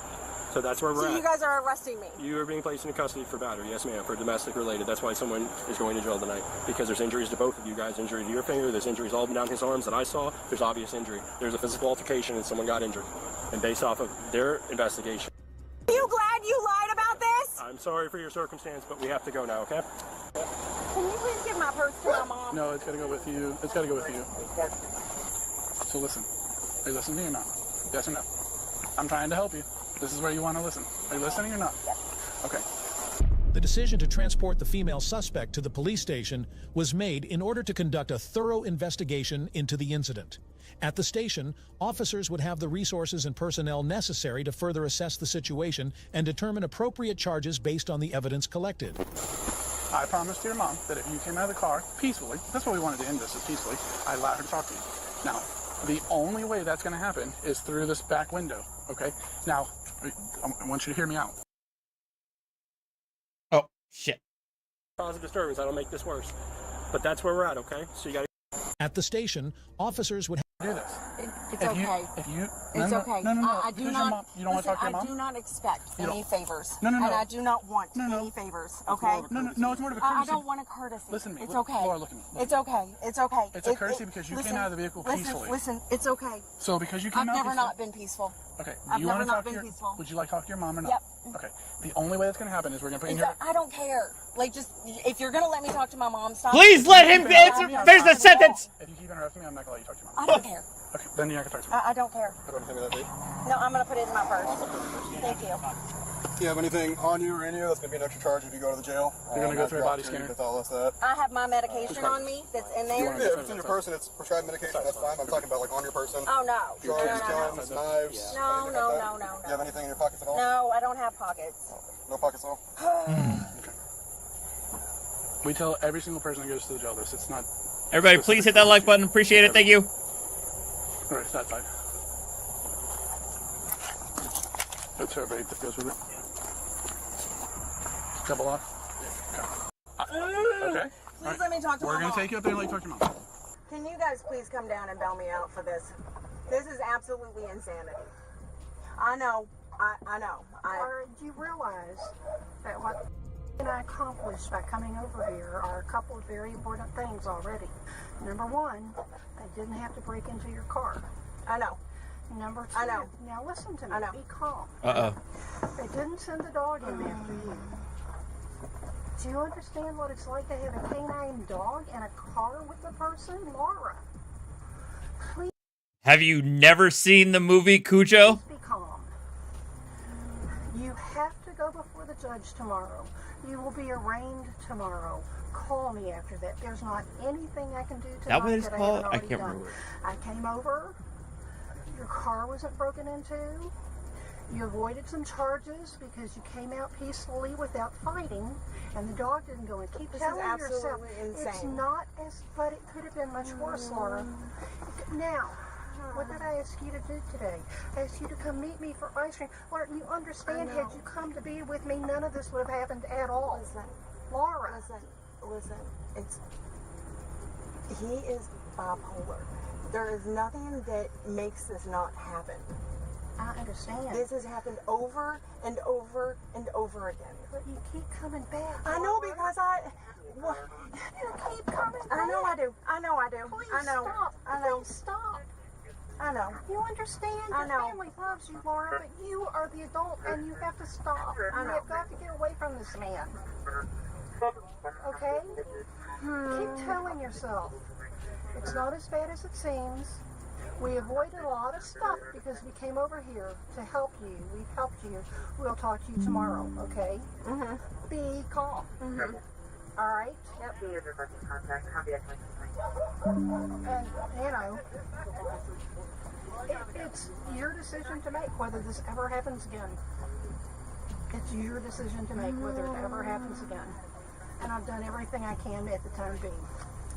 So that's where we're So at. you guys are arresting me. You are being placed into custody for battery, yes ma'am, for domestic related. That's why someone is going to jail tonight, because there's injuries to both of you guys. Injury to your finger, there's injuries all down his arms that I saw. There's obvious injury. There's a physical altercation and someone got injured. And based off of their investigation. Are you glad you lied about this? I'm sorry for your circumstance, but we have to go now, okay? Can you please give my purse to my mom? No, it's gotta go with you. It's gotta go with you. So listen. Are you listening to me or not? Yes or no? I'm trying to help you. This is where you want to listen. Are you listening or not? Okay. The decision to transport the female suspect to the police station was made in order to conduct a thorough investigation into the incident. At the station, officers would have the resources and personnel necessary to further assess the situation and determine appropriate charges based on the evidence collected. I promised your mom that if you came out of the car peacefully, that's what we wanted to end this, is peacefully, I'd allow her to talk to you. Now, the only way that's going to happen is through this back window, okay? Now, I want you to hear me out. Oh, shit. Cause of disturbance, that'll make this worse. But that's where we're at, okay? So you gotta... At the station, officers would do this. It's okay. It's okay. No. I do not. You don't want to talk to your mom? I do not expect any favors. No. And I do not want any favors. Okay. No. It's more of a courtesy. I don't want a courtesy. Listen to me. It's okay. Laura, look at me. It's okay. It's okay. It's a courtesy because you came out of the vehicle peacefully. Listen. It's okay. So because you came out I've never peaceful. not been peaceful. Okay. I've you never want to not talk to been your? peaceful. Would you like to talk to your mom or not? Yep. Okay. The only way that's going to happen is we're going to put in here. I don't care. Like, just if you're gonna let me talk to my mom, stop. Please let him answer. Finish the sentence. If you keep interrupting me, I'm not going to let you talk to your mom. I don't care. Okay. Then you're not going to talk to me. I don't care. No, I'm gonna put it in my purse. Thank you. Do you have anything on you or in you that's going to be an extra charge if you go to the jail? You're going to go through a body scanner. With all that. I have my medication on me that's in there. Yeah, if it's in your person, it's prescribed medication, that's fine. I'm talking about like on your person. Oh, no. Drugs, guns, knives. No. Do you have anything in your pockets at all? No, I don't have pockets. No pockets at all? Okay. We tell every single person that goes to the jail this. It's not... Everybody, please hit that like button. Appreciate it. Thank you. All right, it's that side. That's everybody that goes with it. Double off. Okay. Please let me talk to my mom. We're going to take you up there and let you talk to your mom. Can you guys please come down and bail me out for this? This is absolutely insanity. I know. I know. Do you realize that what I accomplished by coming over here are a couple of very important things already? Number one, they didn't have to break into your car. I know. Number two, I know. Now listen to me. I know. Be calm. They didn't send a dog in after you. Do you understand what it's like to have a canine dog in a car with a person? Laura, please Have you never seen the movie Cujo? be calm. You have to go before the judge tomorrow. You will be arraigned tomorrow. Call me after that. There's not anything I can do tonight That what it's that I called? haven't I already can't done. remember. I came over. Your car wasn't broken into. You avoided some charges because you came out peacefully without fighting, and the dog didn't go in. Keep This is telling yourself absolutely it's insane. not as, but it could have been much worse, Laura. Now, what did I ask you to do today? I asked you to come meet me for ice cream. Laura, you understand, had you come to be with me, none of this would have happened at all. Listen, Laura. Listen. He is bipolar. There is nothing that makes this not happen. I understand. This has happened over and over and over again. But you keep coming back. I know because You keep coming back. I know I do. Please I know. stop. I know. Please stop. I know. You understand? I Your know. family loves you, Laura, but you are the adult and you have to stop. I You know. have got to get away from this man. Okay? Keep telling yourself it's not as bad as it seems. We avoided a lot of stuff because we came over here to help you. We've helped you. We'll talk to you tomorrow, okay? Be calm. All right? Yep. And, you know, it's your decision to make whether this ever happens again. It's your decision to make whether it ever happens again. And I've done everything I can at the time being.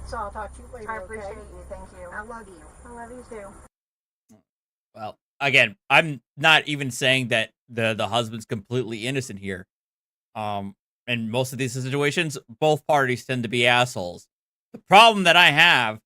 So I'll talk to you later, I appreciate okay? you. Thank you. I love you. I love you too. Well, again, I'm not even saying that the husband's completely innocent here. In most of these situations, both parties tend to be assholes. The problem that I have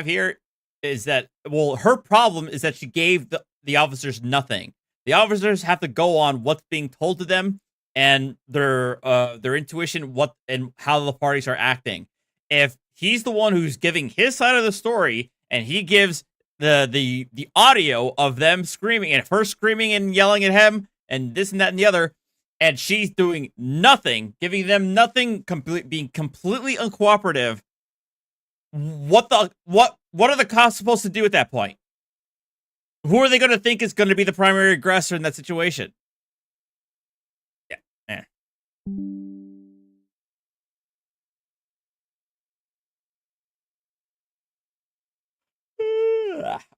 here is that, well, her problem is that she gave the officers nothing. The officers have to go on what's being told to them and their intuition, what and how the parties are acting. If he's the one who's giving his side of the story, and he gives the audio of them screaming and her screaming and yelling at him and this and that and the other, and she's doing nothing, giving them nothing, being completely uncooperative. What are the cops supposed to do at that point? Who are they going to think is going to be the primary aggressor in that situation? Yeah.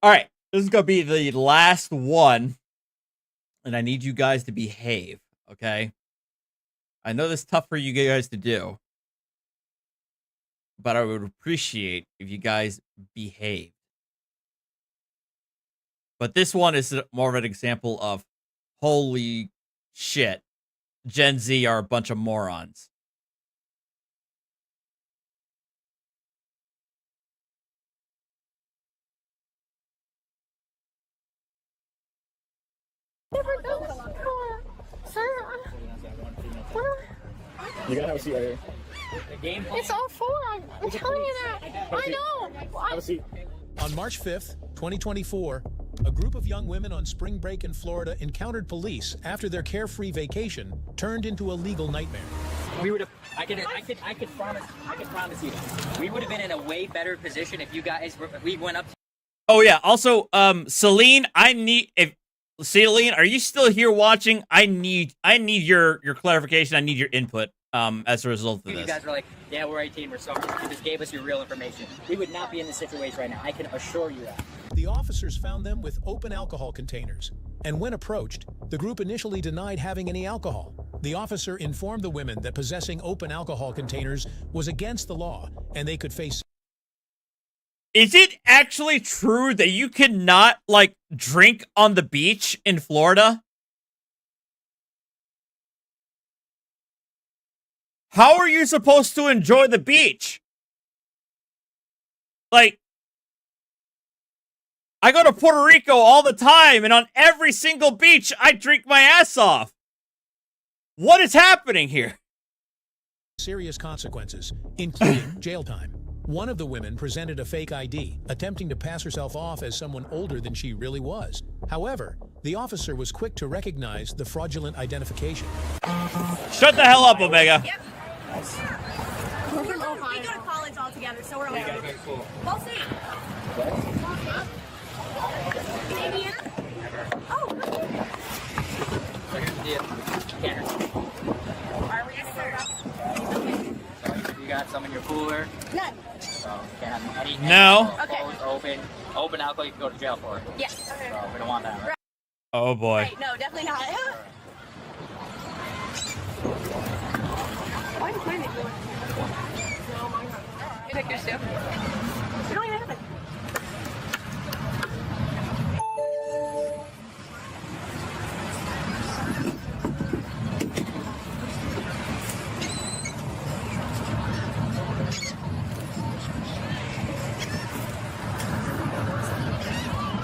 All right. This is going to be the last one. And I need you guys to behave. Okay? I know this is tough for you guys to do. But I would appreciate if you guys behave. But this one is more of an example of, holy shit, Gen Z are a bunch of morons. You gotta have a seat right here. It's all four. I'm telling you that. I know. Have a seat. On March 5th, 2024, a group of young women on spring break in Florida encountered police after their carefree vacation turned into a legal nightmare. We would have. I could promise you, we would have been in a way better position if you guys we went up. Oh yeah. Also, Celine, Celine, are you still here watching? I need your clarification. I need your input. As a result of this. You guys were like, yeah, we're 18, we're sorry. You just gave us your real information. We would not be in this situation right now. I can assure you that. The officers found them with open alcohol containers, and when approached, the group initially denied having any alcohol. The officer informed the women that possessing open alcohol containers was against the law, and they could face... Is it actually true that you cannot, like, drink on the beach in Florida? How are you supposed to enjoy the beach? Like, I go to Puerto Rico all the time, and on every single beach, I drink my ass off. What is happening here? Serious consequences, including jail time. One of the women presented a fake ID, attempting to pass herself off as someone older than she really was. However, the officer was quick to recognize the fraudulent identification. Shut the hell up, Omega. Yep. We're from Ohio. We go to college all together, so we're like, we'll see. Maybe here? Oh. So here's the deal. Are we just set up? So you got some in your cooler? None. So can't have any. No. Okay. Open alcohol, you can go to jail for it. Yes. Okay. So we don't want that, right? Oh boy. Right, no, definitely not. Why did mine make me look? No, mine not. You took yours too? You don't even have it.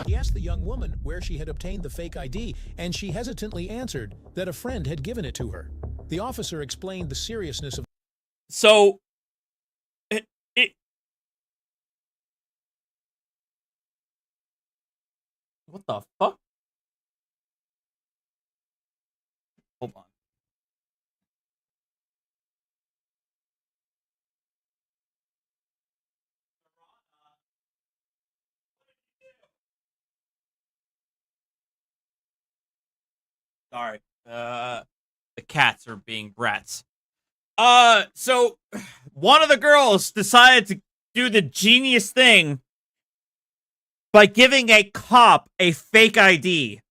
He asked the young woman where she had obtained the fake ID, and she hesitantly answered that a friend had given it to her. The officer explained the seriousness of... So, what the fuck? Hold on. Sorry. The cats are being brats. So one of the girls decided to do the genius thing by giving a cop a fake ID.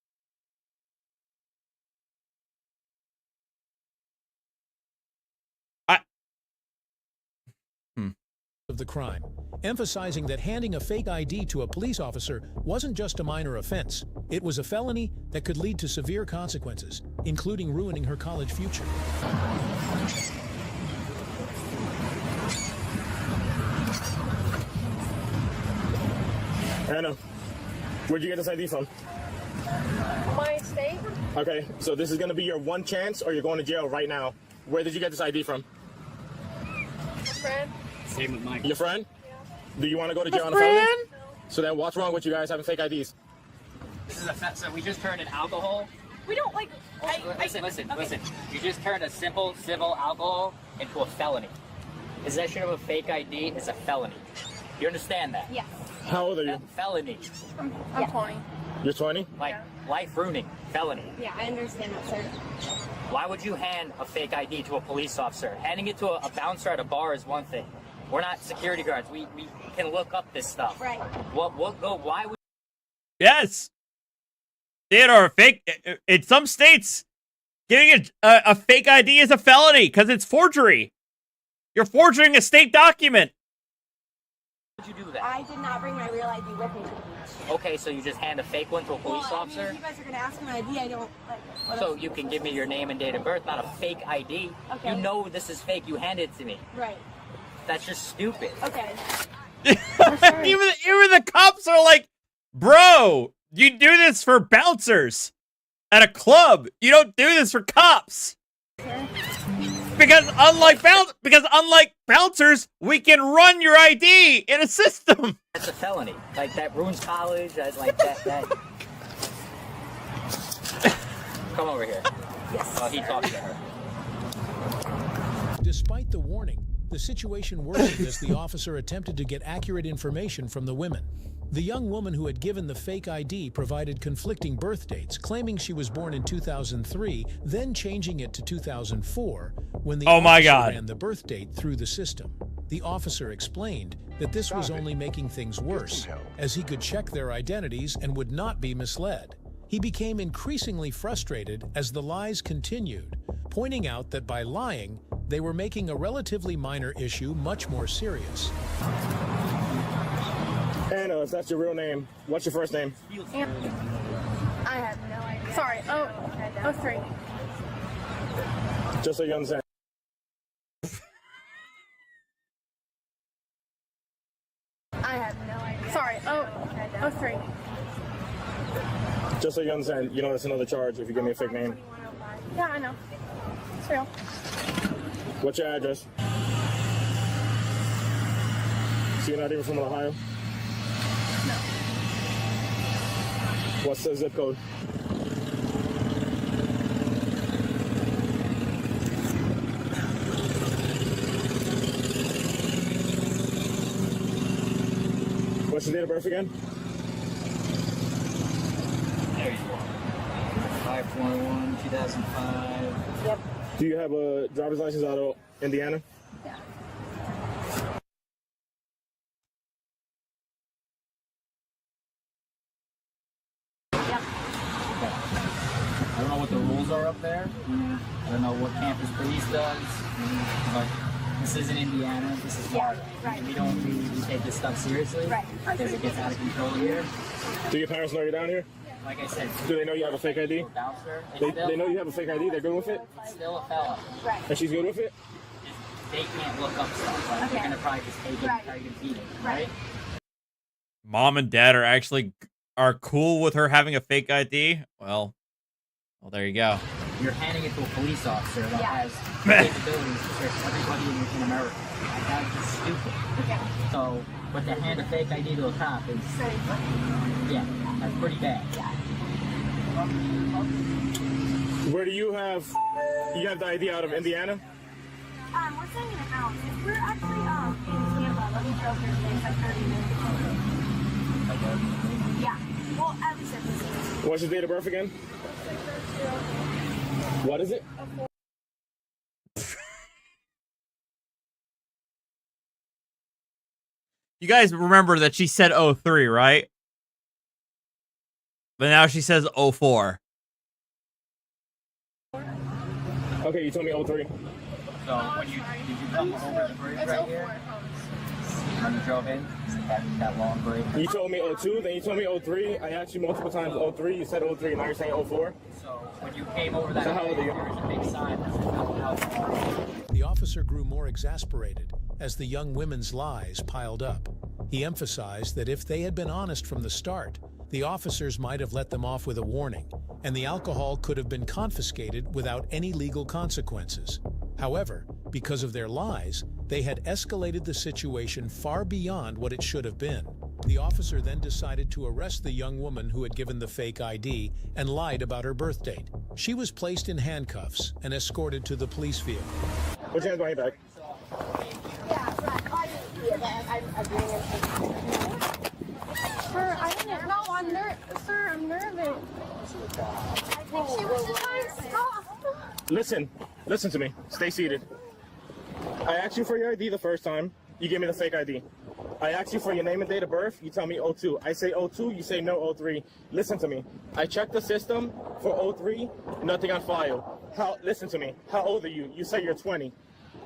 of the crime, emphasizing that handing a fake ID to a police officer wasn't just a minor offense. It was a felony that could lead to severe consequences, including ruining her college future. Anna, where'd you get this ID from? My estate? Okay, so this is gonna be your one chance, or you're going to jail right now. Where did you get this ID from? A friend? Same with mine. Your friend? Yeah. Do you want to go to jail on a felony? So then what's wrong with you guys having fake IDs? This is so we just turned an alcohol. We don't like. Listen. You just turned a simple civil alcohol into a felony. Possession of a fake ID is a felony. You understand that? Yes. How old are you? Felony. I'm 20. You're 20? Like life ruining. Felony. Yeah, I understand that, sir. Why would you hand a fake ID to a police officer? Handing it to a bouncer at a bar is one thing. We're not security guards. We can look up this stuff. Right. Why would? Yes. Theodore, fake. In some states, getting a fake ID is a felony because it's forgery. You're forging a state document. Why would you do that? I did not bring my real ID with me to the beach. Okay, so you just hand a fake one to a police officer? If you guys are going to ask me my ID, I don't, like... So you can give me your name and date of birth, not a fake ID. Okay. You know this is fake, you hand it to me. Right. That's just stupid. Okay. Even the cops are like, bro, you do this for bouncers at a club. You don't do this for cops. Because unlike bouncers, we can run your ID in a system. That's a felony. Like, that ruins college. Like, that. Come over here. Yes. While he talks to her. Despite the warning, the situation worsened as the officer attempted to get accurate information from the women. The young woman who had given the fake ID provided conflicting birth dates, claiming she was born in 2003, then changing it to 2004 when the officer ran the birth date through the system. The officer explained that this was only making things worse, as he could check their identities and would not be misled. He became increasingly frustrated as the lies continued, pointing out that by lying, they were making a relatively minor issue much more serious. Anna, if that's your real name, what's your first name? I have no idea. Sorry. Oh, 03. Just so you understand. I have no idea. Sorry. Oh, 03. Just so you understand, you know that's another charge if you give me a fake name. Yeah, I know. It's real. What's your address? So you're not even from Ohio? No. What's the zip code? What's your date of birth again? There you go. 5/21/2005. Yep. Do you have a driver's license out of Indiana? Yeah. I don't know what the rules are up there. I don't know what campus police does. But this isn't Indiana. This is Florida. Right. We take this stuff seriously. Right. Because it gets out of control here. Do your parents know you're down here? Like I said. Do they know you have a fake ID? They know you have a fake ID? They're good with it? It's still a felon. Right. And she's good with it? They can't look up stuff. Right? They're going to probably just take it and try to beat it. Right? Mom and dad are cool with her having a fake ID. Well, there you go. You're handing it to a police officer that has capabilities to search everybody in America. Like, that's stupid. Okay. So, but to hand a fake ID to a cop is, yeah, that's pretty bad. Where do you have the ID out of Indiana? We're staying in a house. We're actually in Tampa. Let me drove here today. It's like 30 minutes. Yeah. Well, at least at this age. What's your date of birth again? What is it? You guys remember that she said 03, right? But now she says 04. Okay, you told me 03. So when did you come over the bridge right here? When you drove in, that long bridge. You told me 02, then you told me 03. I asked you multiple times 03. You said 03, now you're saying 04. So when you came over that how old are you? there was a big sign that said no alcohol. The officer grew more exasperated as the young women's lies piled up. He emphasized that if they had been honest from the start, The officers might have let them off with a warning, and the alcohol could have been confiscated without any legal consequences. However, because of their lies, they had escalated the situation far beyond what it should have been. The officer then decided to arrest the young woman who had given the fake ID and lied about her birth date. She was placed in handcuffs and escorted to the police vehicle. Put your hands behind your back. Sir, I didn't know. Sir, I'm nervous. I think she was just trying to stop. Listen to me. Stay seated. I asked you for your ID the first time. You gave me the fake ID. I asked you for your name and date of birth. You tell me 02. I say 02. You say no 03. Listen to me. I checked the system for 03. Nothing on file. Listen to me. How old are you? You say you're 20.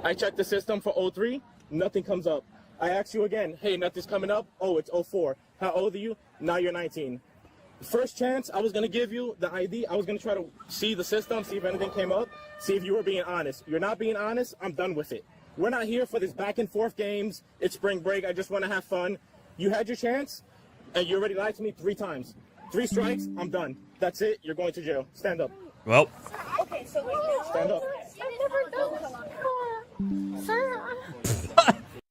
I checked the system for 03. Nothing comes up. I asked you again. Hey, nothing's coming up. Oh, it's 04. How old are you? Now you're 19. First chance, I was going to give you the ID. I was going to try to see the system, see if anything came up, see if you were being honest. You're not being honest. I'm done with it. We're not here for this back and forth games. It's spring break. I just want to have fun. You had your chance, and you already lied to me 3 times. 3 strikes, I'm done. That's it. You're going to jail. Stand up. Well. Okay, so wait. Stand up. I've never done this before. Sir,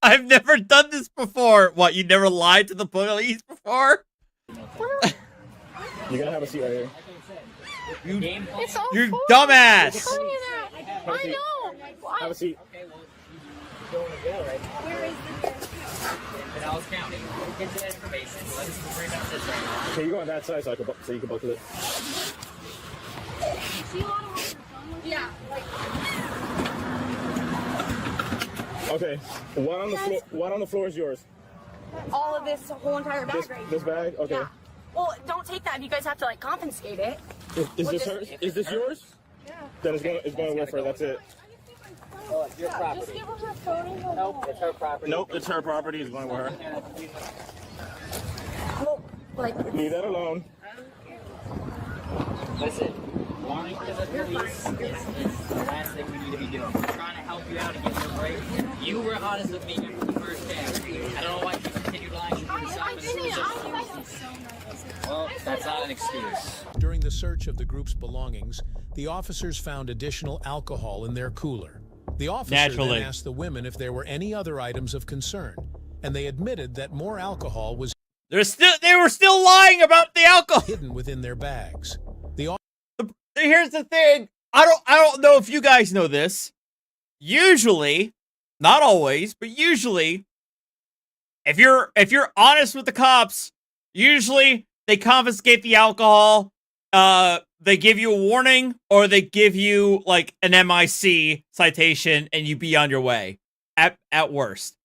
I've never done this before. What, you never lied to the police before? You're going to have a seat right here. You dumbass. I know. Have a seat. Where is In Dallas County. Get to that information. Let us bring up this right now. Okay, you go on that side so you can buckle it. Yeah. Okay. What on the floor is yours? All of this whole entire bag right here. This bag? Okay. Yeah. Well, don't take that. You guys have to like confiscate it. Is this hers? Is this yours? Yeah. Then it's going with her. That's it. Oh, it's your property. Just give her her phone and her Nope, it's her property. Nope, it's her property. It's going with her. Well, like. Leave that alone. Listen, lying to the police is the last thing we need to be doing. We're trying to help you out and get you a break. You were honest with me from the first day. I don't know why you continued lying to yourself. Well, that's not an excuse. During the search of the group's belongings, the officers found additional alcohol in their cooler. The officer then asked the women if there were any other items of concern, and they admitted that more alcohol was they were still lying about the alcohol hidden within their bags. Here's the thing. I don't know if you guys know this. Usually, not always, but usually, if you're honest with the cops, usually they confiscate the alcohol. They give you a warning, or they give you like an MIC citation, and you be on your way at worst.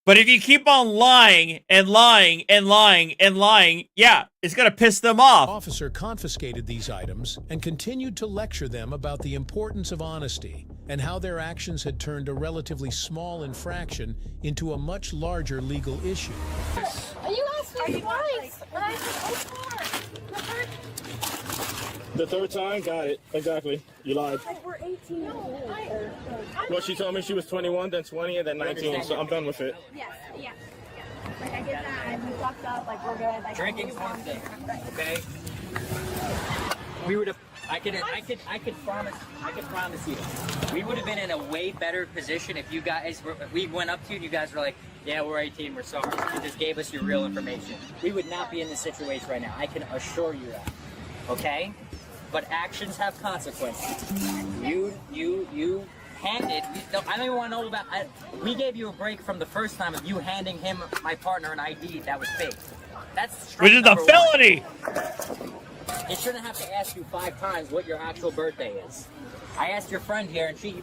But if you keep on lying and lying and lying and lying, yeah, it's gonna piss them off. The officer confiscated these items and continued to lecture them about the importance of honesty and how their actions had turned a relatively small infraction into a much larger legal issue. You asked me twice. And I said, The third time? Got it. Exactly. You lied. like we're 18. Well, she told me she was 21, then 20, and then 19, so I'm done with it. Yes. Like I get that. We fucked up. Like we're good. Like Drinking's one thing, okay? We would have. I could promise you, we would have been in a way better position if you guys we went up to you and you guys were like, yeah, we're 18, we're sorry. You just gave us your real information. We would not be in this situation right now. I can assure you that. Okay? But actions have consequences. You handed. I don't even want to know about. We gave you a break from the first time of you handing him, my partner, an ID that was fake. That's which is a felony. It shouldn't have to ask you 5 times what your actual birthday is. I asked your friend here, and she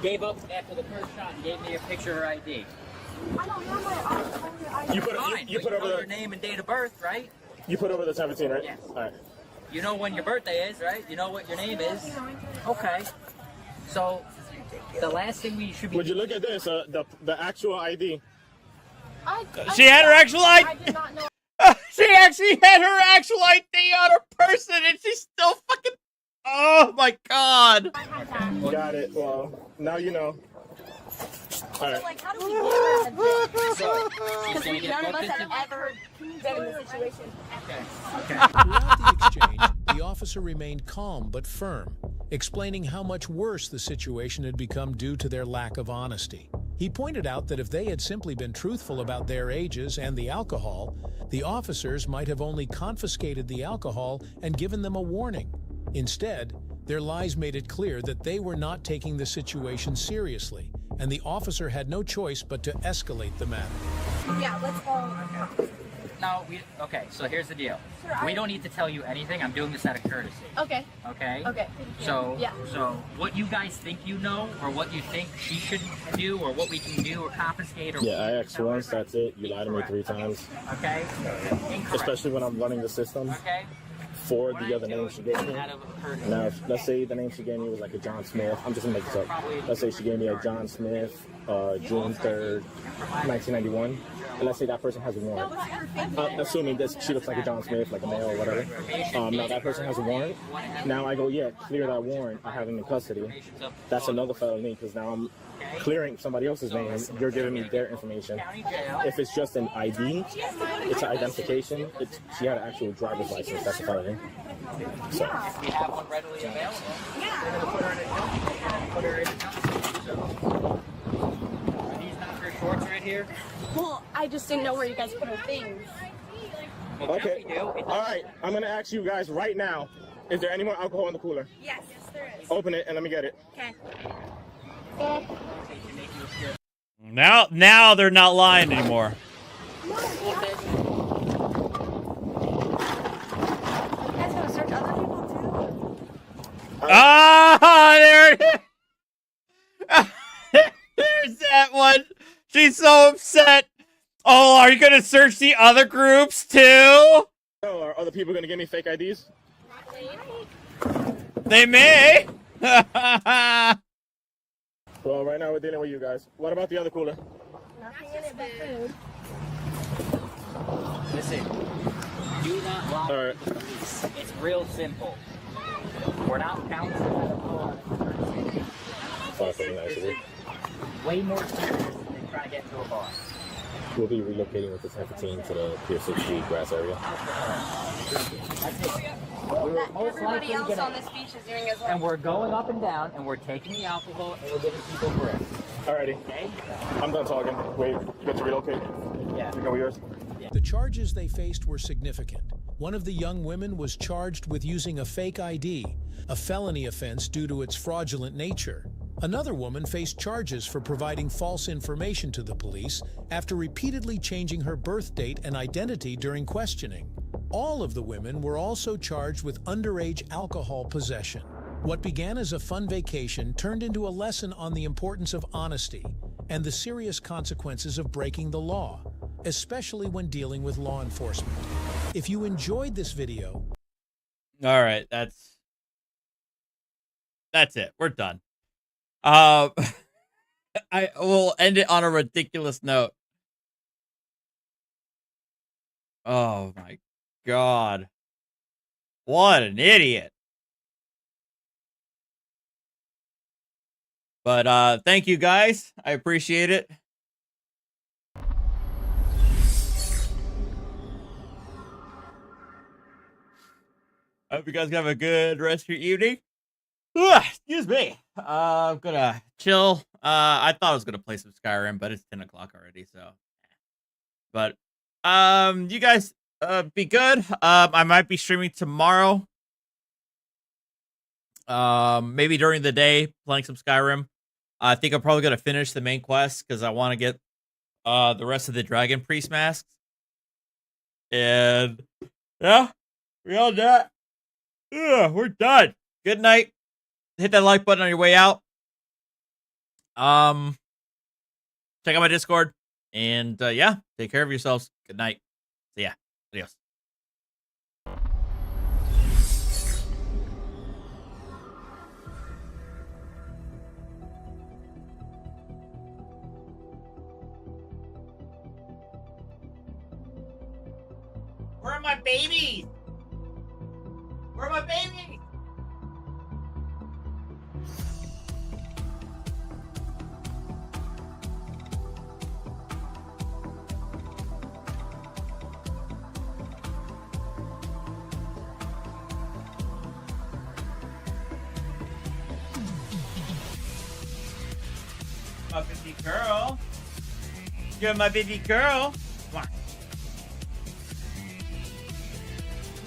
gave up after the first shot and gave me a picture of her ID. I don't know my ID. You put over your name and date of birth, right? You put over the 17, right? Yes. All right. You know when your birthday is, right? You know what your name is. Okay. So the last thing we should be. Would you look at this? The actual ID. She had her actual ID. I did not know. She actually had her actual ID on her person, and she's still fucking. Oh my god. Got it. Well, now you know. All right. Like, how do we get rid of this? So, Because gonna get none of us booked have ever been in this situation. Throughout the exchange, the officer remained calm but firm, explaining how much worse the situation had become due to their lack of honesty. He pointed out that if they had simply been truthful about their ages and the alcohol, the officers might have only confiscated the alcohol and given them a warning. Instead, their lies made it clear that they were not taking the situation seriously, and the officer had no choice but to escalate the matter. Yeah, let's all. No, okay, so here's the deal. We don't need to tell you anything. I'm doing this out of courtesy. Okay. Okay? Okay. So, yeah. So what you guys think you know, or what you think she should do, or what we can do, or confiscate, or Yeah, I asked once, that's it. You lied to me 3 times. Okay? Incorrect. Especially when I'm running the system. Okay? For the other name she gave me. Now, let's say the name she gave me was like a John Smith. I'm just gonna make this up. Let's say she gave me a John Smith, June 3rd, 1991. And let's say that person has a warrant. Assuming this, she looks like a John Smith, like a male or whatever. Now that person has a warrant. Now I go, yeah, clear that warrant. I have him in custody. That's another felony because now I'm clearing somebody else's name. You're giving me their information. If it's just an ID, it's an identification. She had an actual driver's license. That's a felony. So. If we have one readily available, we're gonna put her in Are these not her shorts right here? Well, I just didn't know where you guys put her things. Okay. All right. I'm gonna ask you guys right now. Is there any more alcohol in the cooler? Yes, there is. Open it and let me get it. Okay. Now they're not lying anymore. Ah, there it is. There's that one. She's so upset. Oh, are you gonna search the other groups too? Oh, are other people gonna give me fake IDs? They may. Well, right now we're dealing with you guys. What about the other cooler? Nothing in it but food. Listen, do not lie to the police. It's real simple. We're not counting way more serious than trying to get to a bar. We'll be relocating with this F-15 to the Pier 60 grass area. Everybody else on this beach is doing as well. And we're going up and down, and we're taking the alcohol, and we're giving people grip. Alrighty. Okay? I'm done talking. Wait, you get to relocate? Yeah. You know yours? The charges they faced were significant. One of the young women was charged with using a fake ID, a felony offense due to its fraudulent nature. Another woman faced charges for providing false information to the police after repeatedly changing her birth date and identity during questioning. All of the women were also charged with underage alcohol possession. What began as a fun vacation turned into a lesson on the importance of honesty and the serious consequences of breaking the law, especially when dealing with law enforcement. If you enjoyed this video... All right, that's it. We're done. I will end it on a ridiculous note. Oh my God. What an idiot. But thank you guys. I appreciate it. I hope you guys have a good rest of your evening. Excuse me. I'm gonna chill. I thought I was gonna play some Skyrim, but it's 10 o'clock already, so. But you guys be good. I might be streaming tomorrow. Maybe during the day, playing some Skyrim. I think I'm probably gonna finish the main quest because I want to get the rest of the Dragon Priest masks. And yeah, we all done. Yeah, we're done. Good night. Hit that like button on your way out. Check out my Discord. And yeah, take care of yourselves. Good night. See ya. Adios. Where are my babies? Where are my babies? my baby girl. You're my baby girl. Come on.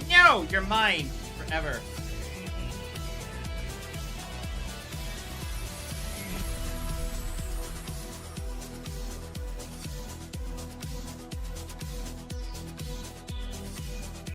No, you're mine forever.